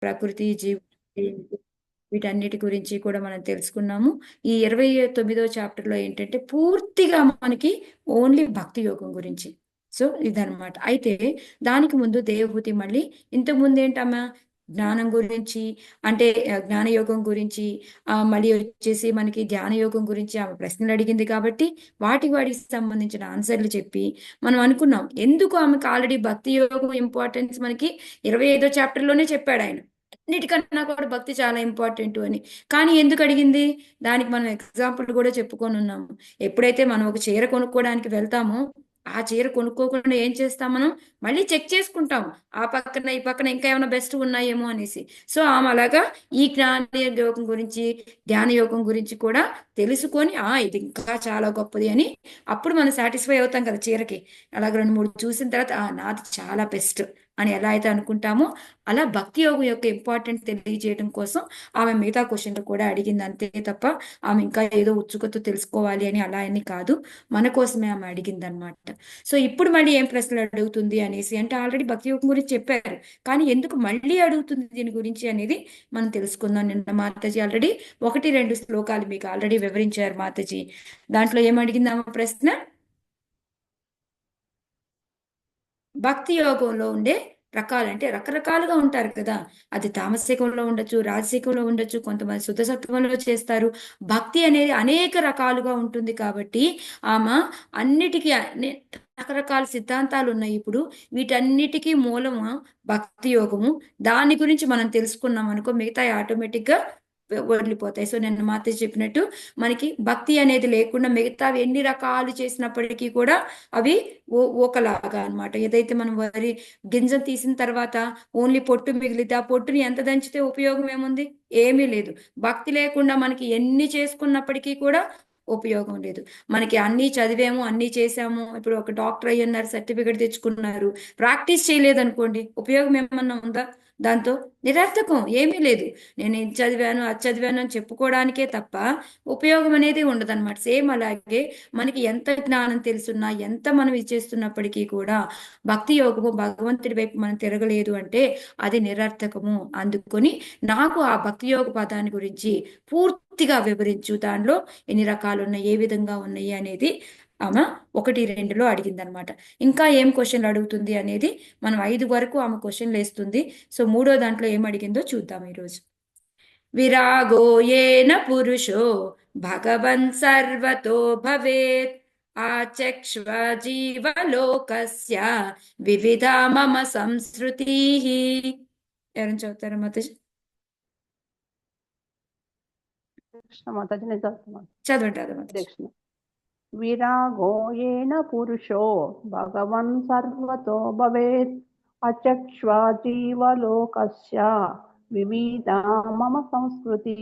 ప్రకృతి జీవి వీటన్నిటి గురించి కూడా మనం తెలుసుకున్నాము. ఈ 29వ చాప్టర్లో ఏంటంటే పూర్తిగా మనకి ఓన్లీ భక్తి యోగం గురించి. సో ఇదనమాట. అయితే దానికి ముందు దేవహూతి మళ్ళీ ఇంతకు ముందు ఏంటమ్మా జ్ఞానం గురించి, అంటే జ్ఞాన యోగం గురించి, మళ్ళీ వచ్చేసి మనకి ధ్యాన యోగం గురించి ఆమె ప్రశ్నలు అడిగింది కాబట్టి వాటికి సంబంధించిన ఆన్సర్లు చెప్పి మనం అనుకున్నాం ఎందుకు ఆమెకు ఆల్రెడీ భక్తి యోగం ఇంపార్టెన్స్ మనకి 25వ చాప్టర్లోనే చెప్పాడు ఆయన. అన్నిటికన్నా కూడా భక్తి చాలా ఇంపార్టెంట్ అని. కానీ ఎందుకు అడిగింది? దానికి మనం ఎగ్జాంపుల్ కూడా చెప్పుకొని ఉన్నాము. ఎప్పుడైతే మనం ఒక చీర కొనుక్కోవడానికి వెళ్తామో ఆ చీర కొనుక్కోకుండా ఏం చేస్తాం మనం? మళ్ళీ చెక్ చేసుకుంటాం. ఆ పక్కన ఈ పక్కన ఇంకా ఏమైనా బెస్ట్ ఉన్నాయేమో అనేసి. సో ఆమె అలాగా ఈ జ్ఞాన యోగం గురించి, ధ్యాన యోగం గురించి కూడా తెలుసుకొని ఇది ఇంకా చాలా గొప్పది అని అప్పుడు మనం సాటిస్ఫై అవుతాం కదా చీరకి. అలాగ 2, 3 చూసిన తర్వాత నాది చాలా బెస్ట్ అని ఎలా అయితే అనుకుంటామో అలా భక్తి యోగం యొక్క ఇంపార్టెంట్ తెలియజేయడం కోసం ఆమె మిగతా క్వశ్చన్లు కూడా అడిగింది అంతే తప్ప ఆమె ఇంకా ఏదో ఉత్సుకత తెలుసుకోవాలి అని అలా అని కాదు, మన కోసమే ఆమె అడిగింది అనమాట. సో ఇప్పుడు మళ్ళీ ఏం ప్రశ్నలు అడుగుతుంది అనేసి అంటే ఆల్రెడీ భక్తి యోగం గురించి చెప్పారు, కానీ ఎందుకు మళ్ళీ అడుగుతుంది దీని గురించి అనేది మనం తెలుసుకుందాం. నిన్న మాతాజీ ఆల్రెడీ 1, 2 శ్లోకాలు మీకు ఆల్రెడీ వివరించారు మాతాజీ. దాంట్లో ఏం అడిగింది ఆమె ప్రశ్న? భక్తి యోగంలో ఉండే రకాలంటే రకరకాలుగా ఉంటారు కదా. అది తామసికంలో ఉండొచ్చు, రాజసికంలో ఉండొచ్చు, కొంతమంది శుద్ధ సత్వంలో చేస్తారు. భక్తి అనేది అనేక రకాలుగా ఉంటుంది కాబట్టి ఆమె అన్నిటికీ రకరకాల సిద్ధాంతాలు ఉన్నాయి. ఇప్పుడు వీటన్నిటికీ మూలము భక్తి యోగము. దాని గురించి మనం తెలుసుకున్నాం అనుకో మిగతా ఆటోమేటిక్ గా వదిలిపోతాయి. సో నేను మాత చెప్పినట్టు మనకి భక్తి అనేది లేకుండా మిగతావి ఎన్ని రకాలు చేసినప్పటికీ కూడా అవి ఒకలాగా అన్నమాట. ఏదైతే మనం వరి గింజ తీసిన తర్వాత ఓన్లీ పొట్టు మిగిలితే ఆ పొట్టుని ఎంత దంచితే ఉపయోగం ఏముంది? ఏమీ లేదు. భక్తి లేకుండా మనకి ఎన్ని చేసుకున్నప్పటికీ కూడా ఉపయోగం లేదు. మనకి అన్ని చదివాము, అన్ని చేసాము, ఇప్పుడు ఒక డాక్టర్ అయ్యన్నారు, సర్టిఫికెట్ తెచ్చుకున్నారు, ప్రాక్టీస్ చేయలేదు అనుకోండి, ఉపయోగం ఏమన్నా ఉందా? దాంతో నిరర్థకం, ఏమీ లేదు. నేను ఇది చదివాను అది చదివాను అని చెప్పుకోవడానికే తప్ప ఉపయోగం అనేది ఉండదన్నమాట. సేమ్ అలాగే మనకి ఎంత జ్ఞానం తెలుసున్నా, ఎంత మనం ఇచ్చేస్తున్నప్పటికీ కూడా భక్తి యోగము భగవంతుడి వైపు మనం తిరగలేదు అంటే అది నిరర్థకము. అందుకొని నాకు ఆ భక్తి యోగ పదాన్ని గురించి పూర్తిగా వివరించు, దానిలో ఎన్ని రకాలు ఉన్నాయి, ఏ విధంగా ఉన్నాయి అనేది ఆమె 1, 2లో అడిగింది అనమాట. ఇంకా ఏం క్వశ్చన్లు అడుగుతుంది అనేది మనం 5 వరకు ఆమె క్వశ్చన్లు వేస్తుంది. సో 3వ దాంట్లో ఏం అడిగిందో చూద్దాం ఈరోజు. విరాగో ఏన పురుషో భగవన్ సర్వతో భవేత్ ఆచక్ష్వ జీవలోకస్య వివిధ మమ సంస్కృతి. ఎవరైనా చదువుతారా మాతాజీ? మాతాజీ నేను చదువుతున్నాను. చదవంటారు మాతాజీ. విరాగో ఏన పురుషో భగవన్ సర్వతో భవేత్ అచక్ష్వ జీవలోకస్య వివిధ మమ సంస్కృతి.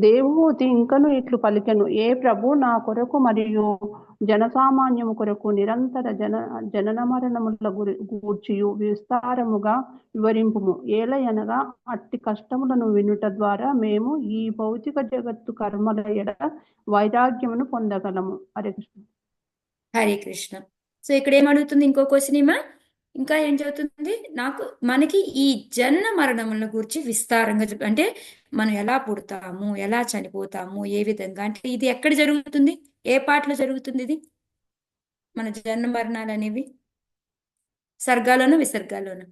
దేవహూతి ఇంకను ఇట్లు పలికెను, ఏ ప్రభు నా కొరకు మరియు జనసామాన్యము కొరకు నిరంతర జనన మరణముల గూర్చియు విస్తారముగా వివరింపుము. ఏలయనగా అట్టి కష్టములను వినుట ద్వారా మేము ఈ భౌతిక జగత్తు కర్మల ఎడ వైరాగ్యమును పొందగలము. హరే కృష్ణ. హరే కృష్ణ. సో ఇక్కడ ఏమడుగుతుంది? ఇంకో క్వశ్చన్ ఏమా ఇంకా ఏం చదువుతుంది? మనకి ఈ జనన మరణముల గురించి విస్తారంగా అంటే మనం ఎలా పుడతాము, ఎలా చనిపోతాము, ఏ విధంగా, అంటే ఇది ఎక్కడ జరుగుతుంది, ఏ పాటలో జరుగుతుంది ఇది మన జన్మ మరణాలు అనేవి? సర్గాలోను విసర్గాలోను?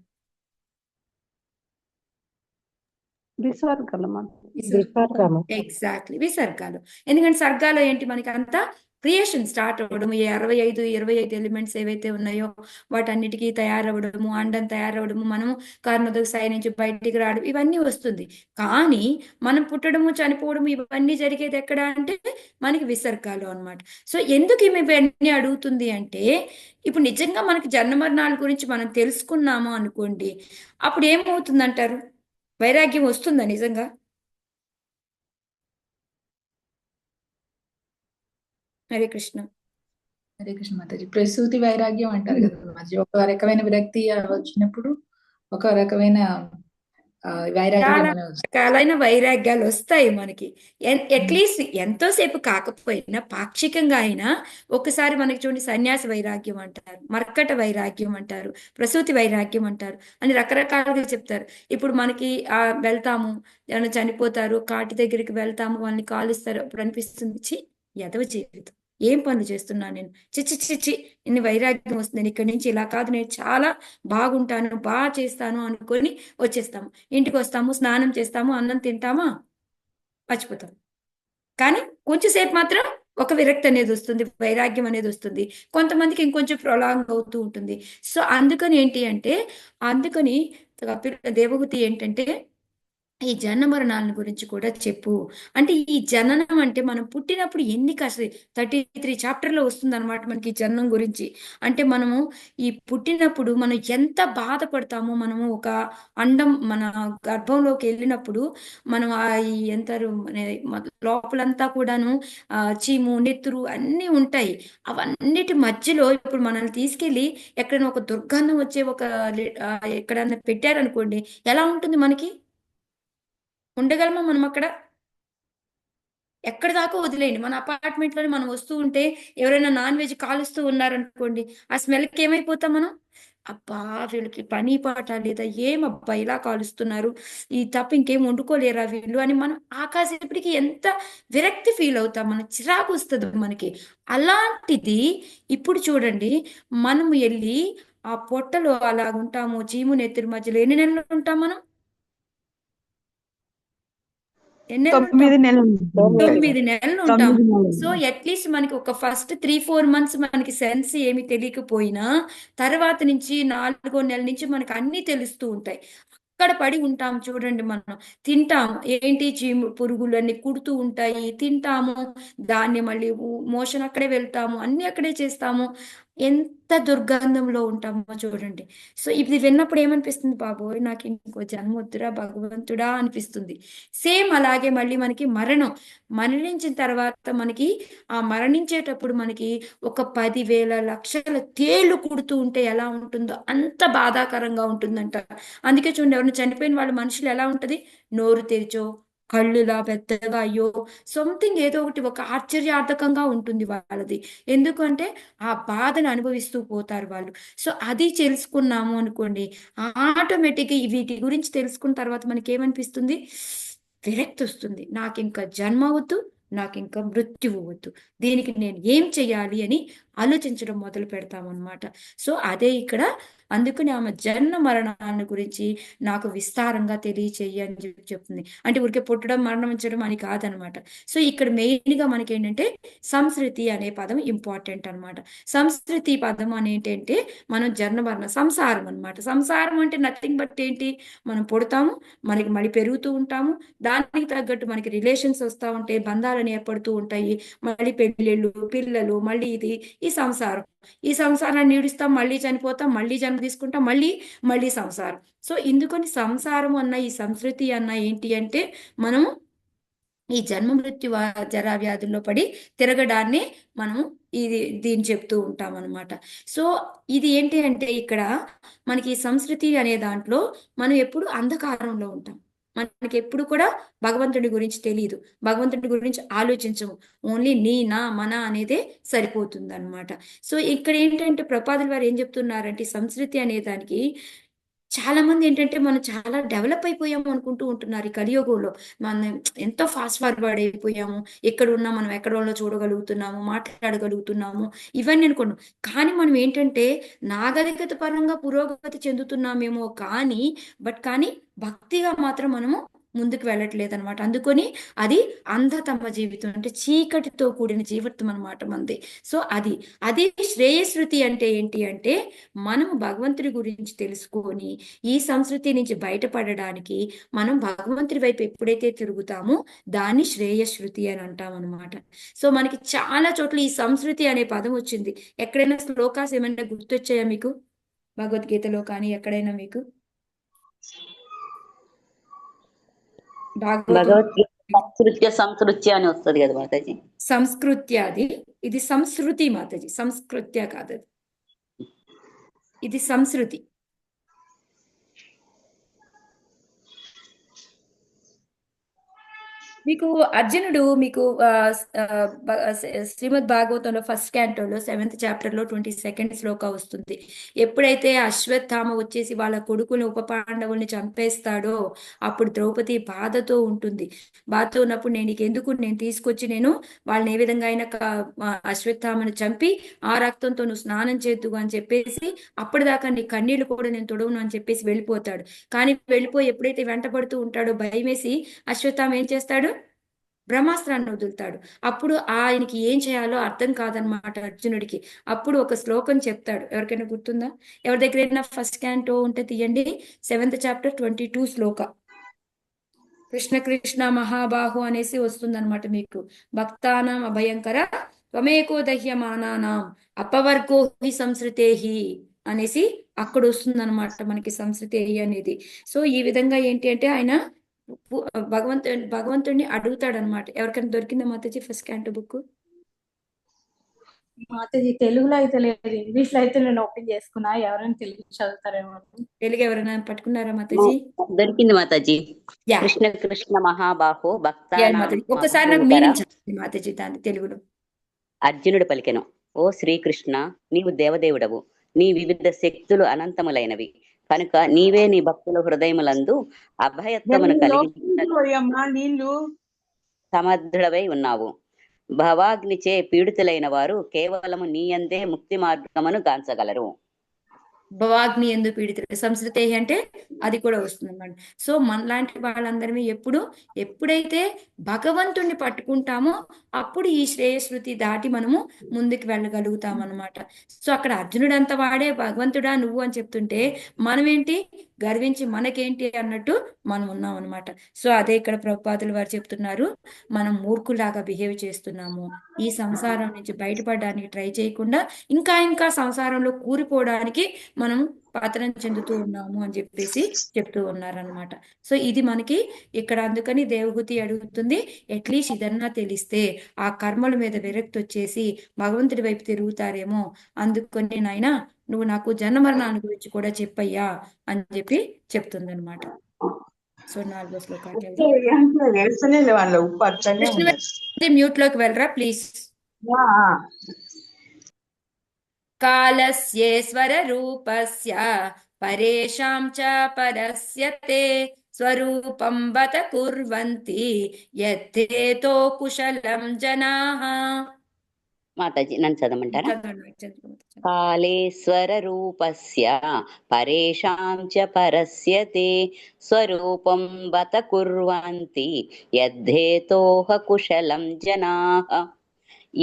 ఎగ్జాక్ట్లీ విసర్గాలు. ఎందుకంటే సర్గాలో ఏంటి మనకి అంతా క్రియేషన్ స్టార్ట్ అవ్వడం, ఈ 25 ఎలిమెంట్స్ ఏవైతే ఉన్నాయో వాటన్నిటికీ తయారవ్వడము, అండం తయారవ్వడము, మనము కర్ణోదక నుంచి బయటికి రావడం, ఇవన్నీ వస్తుంది. కానీ మనం పుట్టడము చనిపోవడము ఇవన్నీ జరిగేది ఎక్కడ అంటే మనకి విసర్గాలు అనమాట. సో ఎందుకు ఇవన్నీ అడుగుతుంది అంటే ఇప్పుడు నిజంగా మనకి జన్మ మరణాల గురించి మనం తెలుసుకున్నాము అనుకోండి, అప్పుడు ఏమవుతుంది అంటారు? వైరాగ్యం వస్తుందా నిజంగా? హరే కృష్ణ. హరే కృష్ణ మాతాజీ. ప్రసూతి వైరాగ్యం అంటారు కదా మాతాజీ. ఒక రకమైన విరక్తి వచ్చినప్పుడు ఒక రకమైన వైరాగ్యం చాలా ఏమైనా వస్తుంది. రకాలైన వైరాగ్యాలు వస్తాయి మనకి. అట్లీస్ట్ ఎంతోసేపు కాకపోయినా పాక్షికంగా అయినా ఒకసారి మనకి చూడండి, సన్యాసి వైరాగ్యం అంటారు, మర్కట వైరాగ్యం అంటారు, ప్రసూతి వైరాగ్యం అంటారు అని రకరకాలుగా చెప్తారు. ఇప్పుడు మనకి వెళ్తాము, ఏమైనా చనిపోతారు, కాటి దగ్గరికి వెళ్తాము, వాళ్ళని కాలుస్తారు, అప్పుడు అనిపిస్తుంది చి ఎదవ జీవితం, ఏం పనులు చేస్తున్నాను నేను, చిచ్చి చిచ్చి, ఇన్ని వైరాగ్యం వస్తుంది, నేను ఇక్కడి నుంచి ఇలా కాదు, నేను చాలా బాగుంటాను, బాగా చేస్తాను అనుకొని వచ్చేస్తాము. ఇంటికి వస్తాము, స్నానం చేస్తాము, అన్నం తింటామా, మర్చిపోతాం. కానీ కొంచెంసేపు మాత్రం ఒక విరక్తి అనేది వస్తుంది, వైరాగ్యం అనేది వస్తుంది. కొంతమందికి ఇంకొంచెం ప్రొలాంగ్ అవుతూ ఉంటుంది. సో అందుకని ఏంటి అంటే, అందుకని దేవహూతి ఏంటంటే ఈ జనన మరణాల గురించి కూడా చెప్పు అంటే, ఈ జననం అంటే మనం పుట్టినప్పుడు ఎన్ని కష్ట 33 చాప్టర్లో వస్తుంది అనమాట మనకి ఈ జననం గురించి. అంటే మనము ఈ పుట్టినప్పుడు మనం ఎంత బాధపడతామో, మనము ఒక అండం మన గర్భంలోకి వెళ్ళినప్పుడు మనం ఈ ఎంతారు లోపలంతా కూడాను చీము, నెత్తురు అన్నీ ఉంటాయి. అవన్నిటి మధ్యలో ఇప్పుడు మనల్ని తీసుకెళ్ళి ఎక్కడైనా ఒక దుర్గంధం వచ్చే ఒక ఎక్కడన్నా పెట్టారనుకోండి, ఎలా ఉంటుంది మనకి? ఉండగలమా మనం అక్కడ? ఎక్కడి దాకా వదిలేయండి. మన అపార్ట్మెంట్లోనే మనం వస్తూ ఉంటే ఎవరైనా నాన్ వెజ్ కాలుస్తూ ఉన్నారనుకోండి, ఆ స్మెల్కి ఏమైపోతాం మనం? అబ్బా, వీళ్ళకి పని పాట లేదా, ఏమబ్బా ఇలా కాలుస్తున్నారు, ఈ తప్ప ఇంకేం వండుకోలేరా వీళ్ళు అని మనం ఆకాశప్పటికి ఎంత విరక్తి ఫీల్ అవుతాం, మన చిరాకు వస్తుంది మనకి. అలాంటిది ఇప్పుడు చూడండి, మనం వెళ్ళి ఆ పొట్టలో అలా ఉంటాము, చీము నెత్తురు మధ్యలో ఎన్ని నెలలు ఉంటాం మనం? ఎన్ని నెలలు ఉంటాం? 9 నెలలు 9 నెలలు ఉంటాం. 9 నెలలు. సో అట్లీస్ట్ మనకి ఒక ఫస్ట్ 3-4 months మనకి సెన్స్ ఏమి తెలియకపోయినా, తర్వాత నుంచి 4వ నెల నుంచి మనకి అన్ని తెలుస్తూ ఉంటాయి. అక్కడ పడి ఉంటాం చూడండి, మనం తింటాము, ఏంటి చీము పురుగులు అన్ని కుడుతూ ఉంటాయి, తింటాము, దాన్ని మళ్ళీ మోషన్ అక్కడే వెళ్తాము, అన్ని అక్కడే చేస్తాము, ఎంత దుర్గంధంలో ఉంటామో చూడండి. సో ఇది విన్నప్పుడు ఏమనిపిస్తుంది, బాబోయ్ నాకు ఇంకో జన్మ వద్దురా భగవంతుడా అనిపిస్తుంది. సేమ్ అలాగే మళ్ళీ మనకి మరణించిన తర్వాత మనకి ఆ మరణించేటప్పుడు మనకి ఒక 10,000 లక్షల తేళ్లు కుడుతూ ఉంటే ఎలా ఉంటుందో అంత బాధాకరంగా ఉంటుందంట. అందుకే చూడండి, ఎవరిని చనిపోయిన వాళ్ళ మనుషులు ఎలా ఉంటది, నోరు తెరిచో, కళ్ళులా పెద్దగా అయ్యో, సంథింగ్ ఏదో ఒకటి ఒక ఆశ్చర్యార్థకంగా ఉంటుంది వాళ్ళది. ఎందుకంటే ఆ బాధను అనుభవిస్తూ పోతారు వాళ్ళు. సో అది తెలుసుకున్నాము అనుకోండి, ఆటోమేటిక్గా వీటి గురించి తెలుసుకున్న తర్వాత మనకి ఏమనిపిస్తుంది, విరక్తి వస్తుంది. నాకు ఇంకా జన్మ వద్దు, నాకు ఇంకా మృత్యువు వద్దు, దీనికి నేను ఏం చెయ్యాలి అని ఆలోచించడం మొదలు పెడతామన్నమాట. సో అదే ఇక్కడ, అందుకని ఆమె జన్మ మరణాల గురించి నాకు విస్తారంగా తెలియచేయి అని చెప్తుంది. అంటే ఊరికే పుట్టడం మరణించడం అని కాదనమాట. సో ఇక్కడ మెయిన్ గా మనకి ఏంటంటే సంస్కృతి అనే పదం ఇంపార్టెంట్ అన్నమాట. సంస్కృతి పదం అని ఏంటంటే మనం జన్మ మరణ సంసారం అన్నమాట. సంసారం అంటే నథింగ్ బట్ ఏంటి, మనం పుడతాము, మనకి మళ్ళీ పెరుగుతూ ఉంటాము, దానికి తగ్గట్టు మనకి రిలేషన్స్ వస్తూ ఉంటాయి, బంధాలను ఏర్పడుతూ ఉంటాయి, మళ్ళీ పెళ్ళిళ్ళు, పిల్లలు, మళ్ళీ ఇది ఈ సంసారం. ఈ సంసారాన్ని ఈడుస్తాం, మళ్ళీ చనిపోతాం, మళ్ళీ జన్మ తీసుకుంటాం, మళ్ళీ సంసారం. సో ఇందుకని సంసారం అన్న ఈ సంస్కృతి అన్న ఏంటి అంటే, మనము ఈ జన్మ మృత్యు జరా వ్యాధుల్లో పడి తిరగడాన్ని మనము దీన్ని చెప్తూ ఉంటాం అనమాట. సో ఇది ఏంటి అంటే, ఇక్కడ మనకి ఈ సంస్కృతి అనే దాంట్లో మనం ఎప్పుడు అంధకారంలో ఉంటాం. మనకి ఎప్పుడు కూడా భగవంతుడి గురించి తెలియదు, భగవంతుడి గురించి ఆలోచించము, ఓన్లీ నీ నా మన అనేదే సరిపోతుంది అనమాట. సో ఇక్కడ ఏంటంటే ప్రపాదుల వారు ఏం చెప్తున్నారంటే, ఈ సంస్కృతి అనే దానికి చాలా మంది ఏంటంటే మనం చాలా డెవలప్ అయిపోయాము అనుకుంటూ ఉంటున్నారు ఈ కలియుగంలో. మనం ఎంతో ఫాస్ట్ ఫార్వర్డ్ అయిపోయాము, ఎక్కడ ఉన్నా మనం ఎక్కడ ఉన్నా చూడగలుగుతున్నాము, మాట్లాడగలుగుతున్నాము, ఇవన్నీ అనుకున్నాం. కానీ మనం ఏంటంటే నాగరికత పరంగా పురోగతి చెందుతున్నామేమో కానీ భక్తిగా మాత్రం మనము ముందుకు వెళ్ళట్లేదు అనమాట. అందుకని అది అంధతమ జీవితం, అంటే చీకటితో కూడిన జీవితం అనమాట మనది. సో అది శ్రేయస్ృతి అంటే ఏంటి అంటే, మనము భగవంతుడి గురించి తెలుసుకొని ఈ సంస్కృతి నుంచి బయటపడడానికి మనం భగవంతుడి వైపు ఎప్పుడైతే తిరుగుతామో దాన్ని శ్రేయస్ృతి అని అంటాం అనమాట. సో మనకి చాలా చోట్ల ఈ సంస్కృతి అనే పదం వచ్చింది. ఎక్కడైనా శ్లోకాస్ ఏమైనా గుర్తొచ్చాయా మీకు, భగవద్గీతలో కానీ ఎక్కడైనా మీకు? భాగవతం భగవద్గీత సంస్కృత్య అని వస్తుంది కదా మాతాజీ. సంస్కృత్యాది, ఇది సంస్కృతి మాతాజీ, సంస్కృత్య కాదు, ఇది సంస్కృతి. మీకు అర్జునుడు మీకు శ్రీమద్ భాగవతంలో ఫస్ట్ క్యాంటోలో 7th చాప్టర్లో 22nd శ్లోక వస్తుంది. ఎప్పుడైతే అశ్వత్థామ వచ్చేసి వాళ్ళ కొడుకుని ఉప పాండవుల్ని చంపేస్తాడో అప్పుడు ద్రౌపది బాధతో ఉంటుంది. బాధతో ఉన్నప్పుడు నేను తీసుకొచ్చి వాళ్ళని ఏ విధంగా అయినా అశ్వత్థామను చంపి ఆ రక్తంతో నువ్వు స్నానం చేద్దు అని చెప్పేసి అప్పటిదాకా నీ కన్నీళ్లు కూడా నేను తొడవను అని చెప్పేసి వెళ్ళిపోతాడు. కానీ వెళ్ళిపోయి ఎప్పుడైతే వెంటబడుతూ ఉంటాడో భయమేసి అశ్వత్థామ ఏం చేస్తాడు, బ్రహ్మాస్త్రాన్ని వదులుతాడు. అప్పుడు ఆయనకి ఏం చేయాలో అర్థం కాదనమాట అర్జునుడికి. అప్పుడు ఒక శ్లోకం చెప్తాడు. ఎవరికైనా గుర్తుందా? ఎవరి దగ్గరైనా ఫస్ట్ క్యాంటో ఉంటే తీయండి. 7th చాప్టర్ 22 శ్లోక. కృష్ణ కృష్ణ మహాబాహు అనేసి వస్తుందన్నమాట మీకు. భక్తానాం అభయంకర త్వమేకో దహ్యమానానాం అపవర్గో హి సంసృతేహి అనేసి అక్కడ వస్తుందన్నమాట మనకి సంసృతేహి అనేది. సో ఈ విధంగా ఏంటి అంటే ఆయన భగవంతుడిని అడుగుతాడు అనమాట. ఎవరికైనా దొరికిందా Mataji first canto book? Mataji తెలుగులో అయితే లేదు, ఇంగ్లీష్ లో అయితే నేను ఓపెన్ చేసుకున్నా. ఎవరైనా తెలుగు చదువుతారేమో. తెలుగు ఎవరైనా పట్టుకున్నారా మాతాజీ? దొరికింది మాతాజీ. యా కృష్ణ కృష్ణ మహాబాహో యా భక్తానాం మాతాజీ. ఒక్కసారి నాకు అభయంకర మీనింగ్ చెప్పండి మాతాజీ దాన్ని తెలుగులో. అర్జునుడు పలికెను, ఓ శ్రీకృష్ణ, నీవు దేవదేవుడవు, నీ వివిధ శక్తులు అనంతములైనవి కనుక నీవే నీ భక్తుల హృదయములందు అభయత్వమును కలిగి సమర్థుడవై ఉన్నావు. భవాగ్నిచే పీడితులైన వారు కేవలము నీ యందే ముక్తి మార్గమును గాంచగలరు. భవాగ్ని ఎందుకు పీడితుడు సంస్కృతే అంటే అది కూడా వస్తుంది అన్నమాట. సో మనలాంటి వాళ్ళందరినీ ఎప్పుడైతే భగవంతుణ్ణి పట్టుకుంటామో అప్పుడు ఈ శ్రేయస్మృతి దాటి మనము ముందుకు వెళ్ళగలుగుతాం అనమాట. సో అక్కడ అర్జునుడు అంత వాడే భగవంతుడా నువ్వు అని చెప్తుంటే మనమేంటి గర్వించి మనకేంటి అన్నట్టు మనం ఉన్నాం అనమాట. సో అదే ఇక్కడ ప్రభుపాదులు వారు చెప్తున్నారు, మనం మూర్ఖులాగా బిహేవ్ చేస్తున్నాము. ఈ సంసారం నుంచి బయటపడడానికి ట్రై చేయకుండా ఇంకా సంసారంలో కూరిపోవడానికి మనం పతనం చెందుతూ ఉన్నాము అని చెప్పేసి చెప్తూ ఉన్నారనమాట. సో ఇది మనకి ఇక్కడ అందుకని దేవహూతి అడుగుతుంది, అట్లీస్ట్ ఇదన్నా తెలిస్తే ఆ కర్మల మీద విరక్తి వచ్చేసి భగవంతుడి వైపు తిరుగుతారేమో, అందుకని నాయనా నువ్వు నాకు జన్మమరణాన్ని గురించి కూడా చెప్పయ్యా అని చెప్పి చెప్తుంది అనమాట. సో 4వ శ్లోకానికి మ్యూట్ లోకి వెళ్ళరా ప్లీజ్. కాలస్యేశ్వర రూపస్య పరేషాం చ పరస్య తే స్వరూపం బత కుర్వంతి యద్ధేతో కుశలం జనాః. మాతాజీ నన్ను చదవమంటారా? చదవండి. కాళేశ్వర రూపస్య పరేషాం చ పరస్య తే స్వరూపం బత కుర్వంతి యద్ధేతోహ కుశలం జనాః.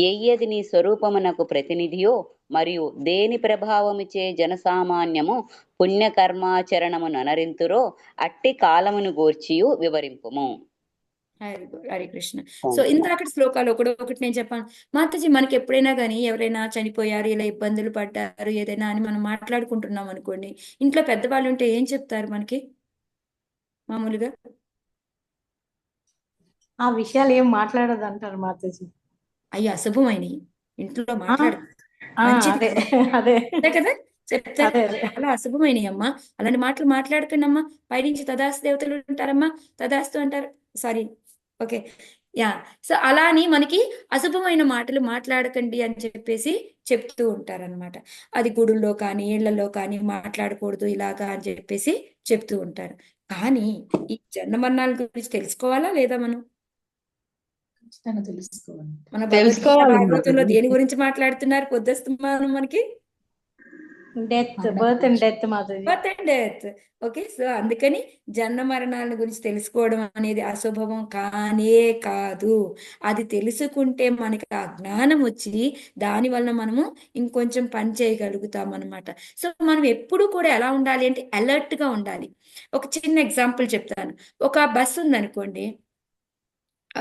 ఏది నీ స్వరూపమునకు ప్రతినిధియో మరియు దేని ప్రభావముచే జనసామాన్యము పుణ్యకర్మాచరణమును అనరింతురో అట్టి కాలమును గూర్చియు వివరింపుము. హరే కృష్ణ. సో ఇందాక శ్లోకాలు ఒకటి నేను చెప్పాను మాతాజీ, మనకి ఎప్పుడైనా కానీ ఎవరైనా చనిపోయారు, ఇలా ఇబ్బందులు పడ్డారు ఏదైనా అని మనం మాట్లాడుకుంటున్నాం అనుకోండి, ఇంట్లో పెద్దవాళ్ళు ఉంటే ఏం చెప్తారు మనకి మామూలుగా? ఆ విషయాలు ఏం మాట్లాడదు అంటారు మాతాజీ. అయ్యి అశుభమైనవి ఇంట్లో మాట్లాడు అదే అదే అంతే కదా చెప్తారు. అదే అదే అలా అశుభమైనవి అమ్మా, అలాంటి మాటలు మాట్లాడుకున్నమ్మా, పైనుంచి తదాస్తు దేవతలు ఉంటారమ్మా, తదాస్తు అంటారు. Sorry, okay, yeah. సో అలా అని మనకి అశుభమైన మాటలు మాట్లాడకండి అని చెప్పేసి చెప్తూ ఉంటారనమాట. అది గుడుల్లో కానీ ఇళ్లలో కానీ మాట్లాడకూడదు ఇలాగా అని చెప్పేసి చెప్తూ ఉంటారు. కానీ ఈ జన్మమరణాల గురించి తెలుసుకోవాలా లేదా మనం? ఖచ్చితంగా తెలుసుకోవాలి. మన భగవద్గీత భాగవతంలో దేని గురించి మాట్లాడుతున్నారు పొద్దుస్తున్నాను మనకి? Death, birth and death Mataji. Birth and death. Okay, so అందుకని జన్మ మరణాల గురించి తెలుసుకోవడం అనేది అశుభవం కానే కాదు. అది తెలుసుకుంటే మనకి ఆ జ్ఞానం వచ్చి దాని వలన మనము ఇంకొంచెం పని చేయగలుగుతాం అనమాట. సో మనం ఎప్పుడు కూడా ఎలా ఉండాలి అంటే అలర్ట్ గా ఉండాలి. ఒక చిన్న ఎగ్జాంపుల్ చెప్తాను. ఒక బస్సు ఉందనుకోండి,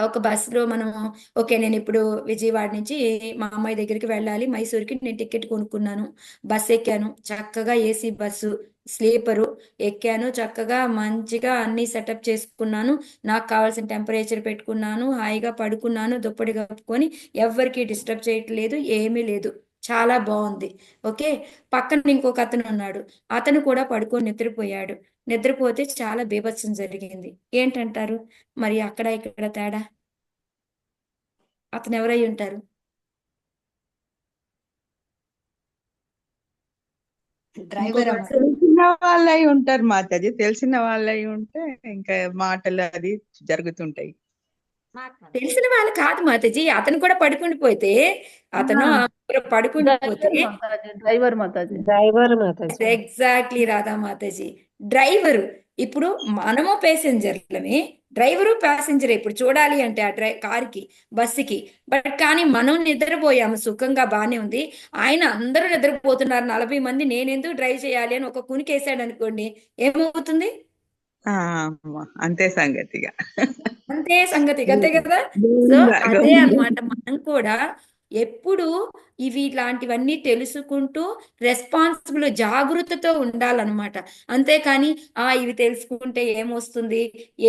ఒక బస్సులో మనము ఓకే, నేను ఇప్పుడు విజయవాడ నుంచి మా అమ్మాయి దగ్గరికి వెళ్ళాలి, మైసూర్కి నేను టికెట్ కొనుక్కున్నాను, బస్సు ఎక్కాను, చక్కగా ఏసీ బస్సు స్లీపరు ఎక్కాను, చక్కగా మంచిగా అన్ని సెటప్ చేసుకున్నాను, నాకు కావాల్సిన టెంపరేచర్ పెట్టుకున్నాను, హాయిగా పడుకున్నాను, దుప్పటి కప్పుకొని, ఎవరికి డిస్టర్బ్ చేయట్లేదు, ఏమీ లేదు, చాలా బాగుంది. ఓకే. పక్కన ఇంకొక అతను ఉన్నాడు. అతను కూడా పడుకొని నిద్రపోయాడు. నిద్రపోతే చాలా బీభత్సం జరిగింది. ఏంటంటారు? మరి అక్కడ ఇక్కడ తేడా? అతను ఎవరై ఉంటారు? డ్రైవర్ ఇంకొక తెలిసిన వాళ్ళై ఉంటారు మాతాజీ. తెలిసిన వాళ్ళై ఉంటే ఇంకా మాటలు అది జరుగుతుంటాయి. తెలిసిన వాళ్ళు కాదు మాతాజీ. అతను కూడా పడుకుండిపోతే అతను పడుకుండిపోతే driver Mataji. Driver Mataji. Exactly Radha Mataji. Driver. ఇప్పుడు మనము ప్యాసింజర్లమే, డ్రైవరు ప్యాసింజరే. ఇప్పుడు చూడాలి అంటే ఆ కారుకి, బస్సుకి. బట్ కానీ మనం నిద్రపోయాము, సుఖంగా బానే ఉంది. ఆయన అందరూ నిద్రపోతున్నారు, 40 మంది, నేనెందుకు డ్రైవ్ చేయాలి అని ఒక కునికేసాడు అనుకోండి, ఏమవుతుంది? అంతే సంగతిగా. అంతే సంగతి, అంతే కదా. సో అదే అన్నమాట. మనం కూడా ఎప్పుడు ఇవి ఇలాంటివన్నీ తెలుసుకుంటూ రెస్పాన్సిబుల్, జాగృతతో ఉండాలన్నమాట. అంతేకాని ఇవి తెలుసుకుంటే ఏమొస్తుంది,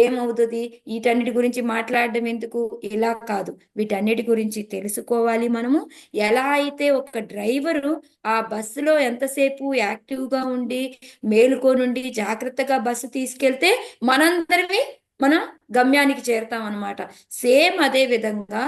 ఏమవుతుంది, వీటన్నిటి గురించి మాట్లాడడం ఎందుకు, ఇలా కాదు. వీటన్నిటి గురించి తెలుసుకోవాలి మనము. ఎలా అయితే ఒక డ్రైవరు ఆ బస్సులో ఎంతసేపు యాక్టివ్గా ఉండి మేలుకోనుండి జాగ్రత్తగా బస్సు తీసుకెళ్తే మనందరివి మనం గమ్యానికి చేరుతాం అనమాట. సేమ్ అదే విధంగా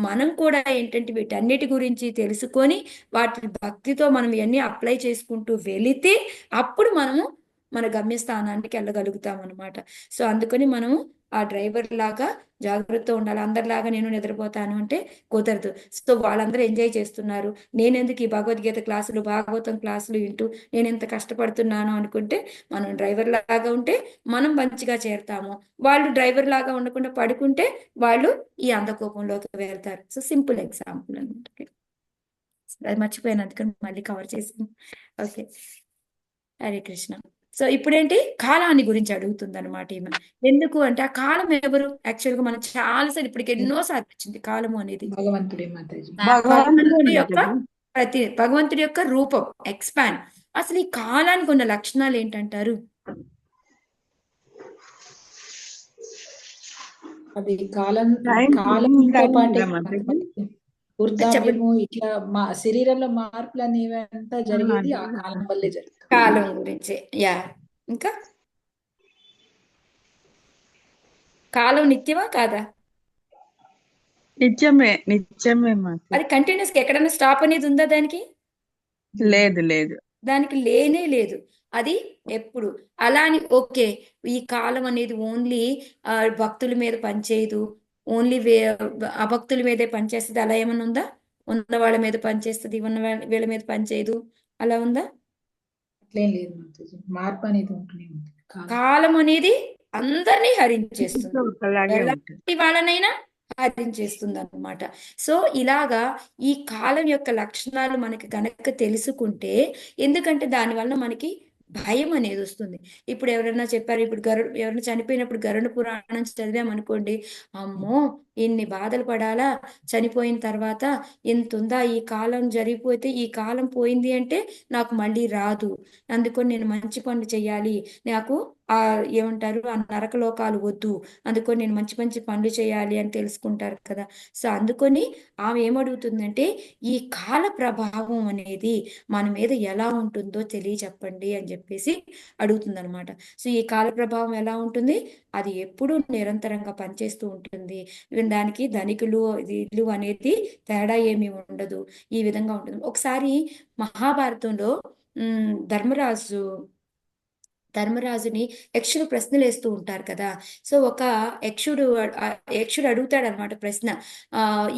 మనం కూడా ఏంటంటే వీటన్నిటి గురించి తెలుసుకొని వాటి భక్తితో మనం ఇవన్నీ అప్లై చేసుకుంటూ వెళితే అప్పుడు మనము మన గమ్యస్థానానికి వెళ్ళగలుగుతాం అనమాట. సో అందుకని మనము ఆ డ్రైవర్ లాగా జాగ్రత్తగా ఉండాలి. అందరిలాగా నేను నిద్రపోతాను అంటే కుదరదు. సో వాళ్ళందరూ ఎంజాయ్ చేస్తున్నారు, నేనెందుకు ఈ భగవద్గీత క్లాసులు, భాగవతం క్లాసులు వింటూ నేను ఎంత కష్టపడుతున్నాను అనుకుంటే మనం డ్రైవర్ లాగా ఉంటే మనం మంచిగా చేరుతాము. వాళ్ళు డ్రైవర్ లాగా ఉండకుండా పడుకుంటే వాళ్ళు ఈ అంధకోపంలోకి వెళ్తారు. సో సింపుల్ ఎగ్జాంపుల్ అనమాట. అది మర్చిపోయాను, అందుకని మళ్ళీ కవర్ చేసాను. ఓకే, హరే కృష్ణ. సో ఇప్పుడేంటి, కాలాన్ని గురించి అడుగుతుంది అనమాట ఈమె. ఎందుకు అంటే ఆ కాలం ఎవరు? యాక్చువల్గా మనం చాలాసార్లు, ఇప్పటికి ఎన్నోసార్లు వచ్చింది కాలము అనేది. భగవంతుడే మాతాజీ. భగవంతుడి యొక్క రూపం, ఎక్స్పాండ్. అసలు ఈ కాలానికి ఉన్న లక్షణాలు ఏంటంటారు? అది కాలంతో పాటే వృద్ధాప్యము, ఇట్లా మా శరీరంలో మార్పులు అనేవి అంతా జరిగేది ఆ కాలం వల్లే జరుగుతుంది. కాలం గురించి. యా, ఇంకా కాలం నిత్యమా కాదా? నిజమే మాతాజీ. అది కంటిన్యూస్ గా ఎక్కడైనా స్టాప్ అనేది ఉందా దానికి? లేదు. దానికి లేనే లేదు. అది ఎప్పుడు అలా అని. ఓకే, ఈ కాలం అనేది ఓన్లీ భక్తుల మీద పనిచేయదు, ఓన్లీ అభక్తుల మీదే పనిచేస్తుంది, అలా ఏమన్నా ఉందా? ఉన్న వాళ్ళ మీద పనిచేస్తుంది, ఉన్న వీళ్ళ మీద పనిచేయదు, అలా ఉందా? అట్లేం లేదు మాతాజీ. మార్పు అనేది ఉంటూనే ఉంది. కాలం అనేది అందరినీ హరించేస్తుంది, ఎలాంటి వాళ్ళనైనా హరించేస్తుంది అన్నమాట. సో ఇలాగా ఈ కాలం యొక్క లక్షణాలు మనకి గనక తెలుసుకుంటే, ఎందుకంటే దానివల్ల మనకి భయం అనేది వస్తుంది. ఇప్పుడు ఎవరైనా చెప్పారు, ఇప్పుడు ఎవరైనా చనిపోయినప్పుడు గరుడ పురాణం చదివామనుకోండి, అమ్మో ఇన్ని బాధలు పడాలా, చనిపోయిన తర్వాత ఎంత ఉందా, ఈ కాలం జరిగిపోతే, ఈ కాలం పోయింది అంటే నాకు మళ్ళీ రాదు, అందుకని నేను మంచి పనులు చెయ్యాలి, నాకు ఏమంటారు ఆ నరకలోకాలు వద్దు, అందుకని నేను మంచి మంచి పనులు చేయాలి అని తెలుసుకుంటారు కదా. సో అందుకని ఆమె ఏమడుగుతుందంటే, ఈ కాల ప్రభావం అనేది మన మీద ఎలా ఉంటుందో తెలియచెప్పండి అని చెప్పేసి అడుగుతుంది అనమాట. సో ఈ కాల ప్రభావం ఎలా ఉంటుంది? అది ఎప్పుడూ నిరంతరంగా పనిచేస్తూ ఉంటుంది. దానికి ధనికులు ఇల్లు అనేది తేడా ఏమీ ఉండదు, ఈ విధంగా ఉంటుంది. ఒకసారి మహాభారతంలో ధర్మరాజుని యక్షులు ప్రశ్నలు వేస్తూ ఉంటారు కదా. సో ఒక యక్షుడు అడుగుతాడు అనమాట ప్రశ్న,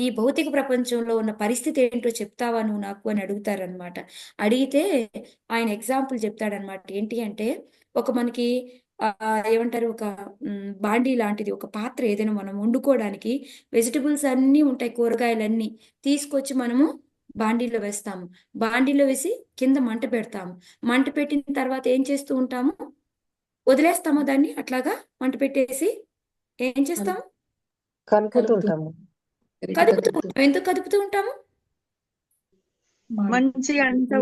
ఈ భౌతిక ప్రపంచంలో ఉన్న పరిస్థితి ఏంటో చెప్తావా నువ్వు నాకు అని అడుగుతారనమాట. అడిగితే ఆయన ఎగ్జాంపుల్ చెప్తాడనమాట. ఏంటి అంటే, ఒక మనకి ఏమంటారు, ఒక బాండీ లాంటిది, ఒక పాత్ర ఏదైనా మనం వండుకోవడానికి వెజిటబుల్స్ అన్నీ ఉంటాయి, కూరగాయలన్నీ తీసుకొచ్చి మనము బాండీలో వేస్తాము. బాండీలో వేసి కింద మంట పెడతాము. మంట పెట్టిన తర్వాత ఏం చేస్తూ ఉంటాము? వదిలేస్తాము దాన్ని అట్లాగా. మంట పెట్టేసి ఏం చేస్తాము? కలుపుతుంటాము. కదుపుతూ ఉంటాం. ఎందుకు కదుపుతూ ఉంటాము? మంచిగా అంతా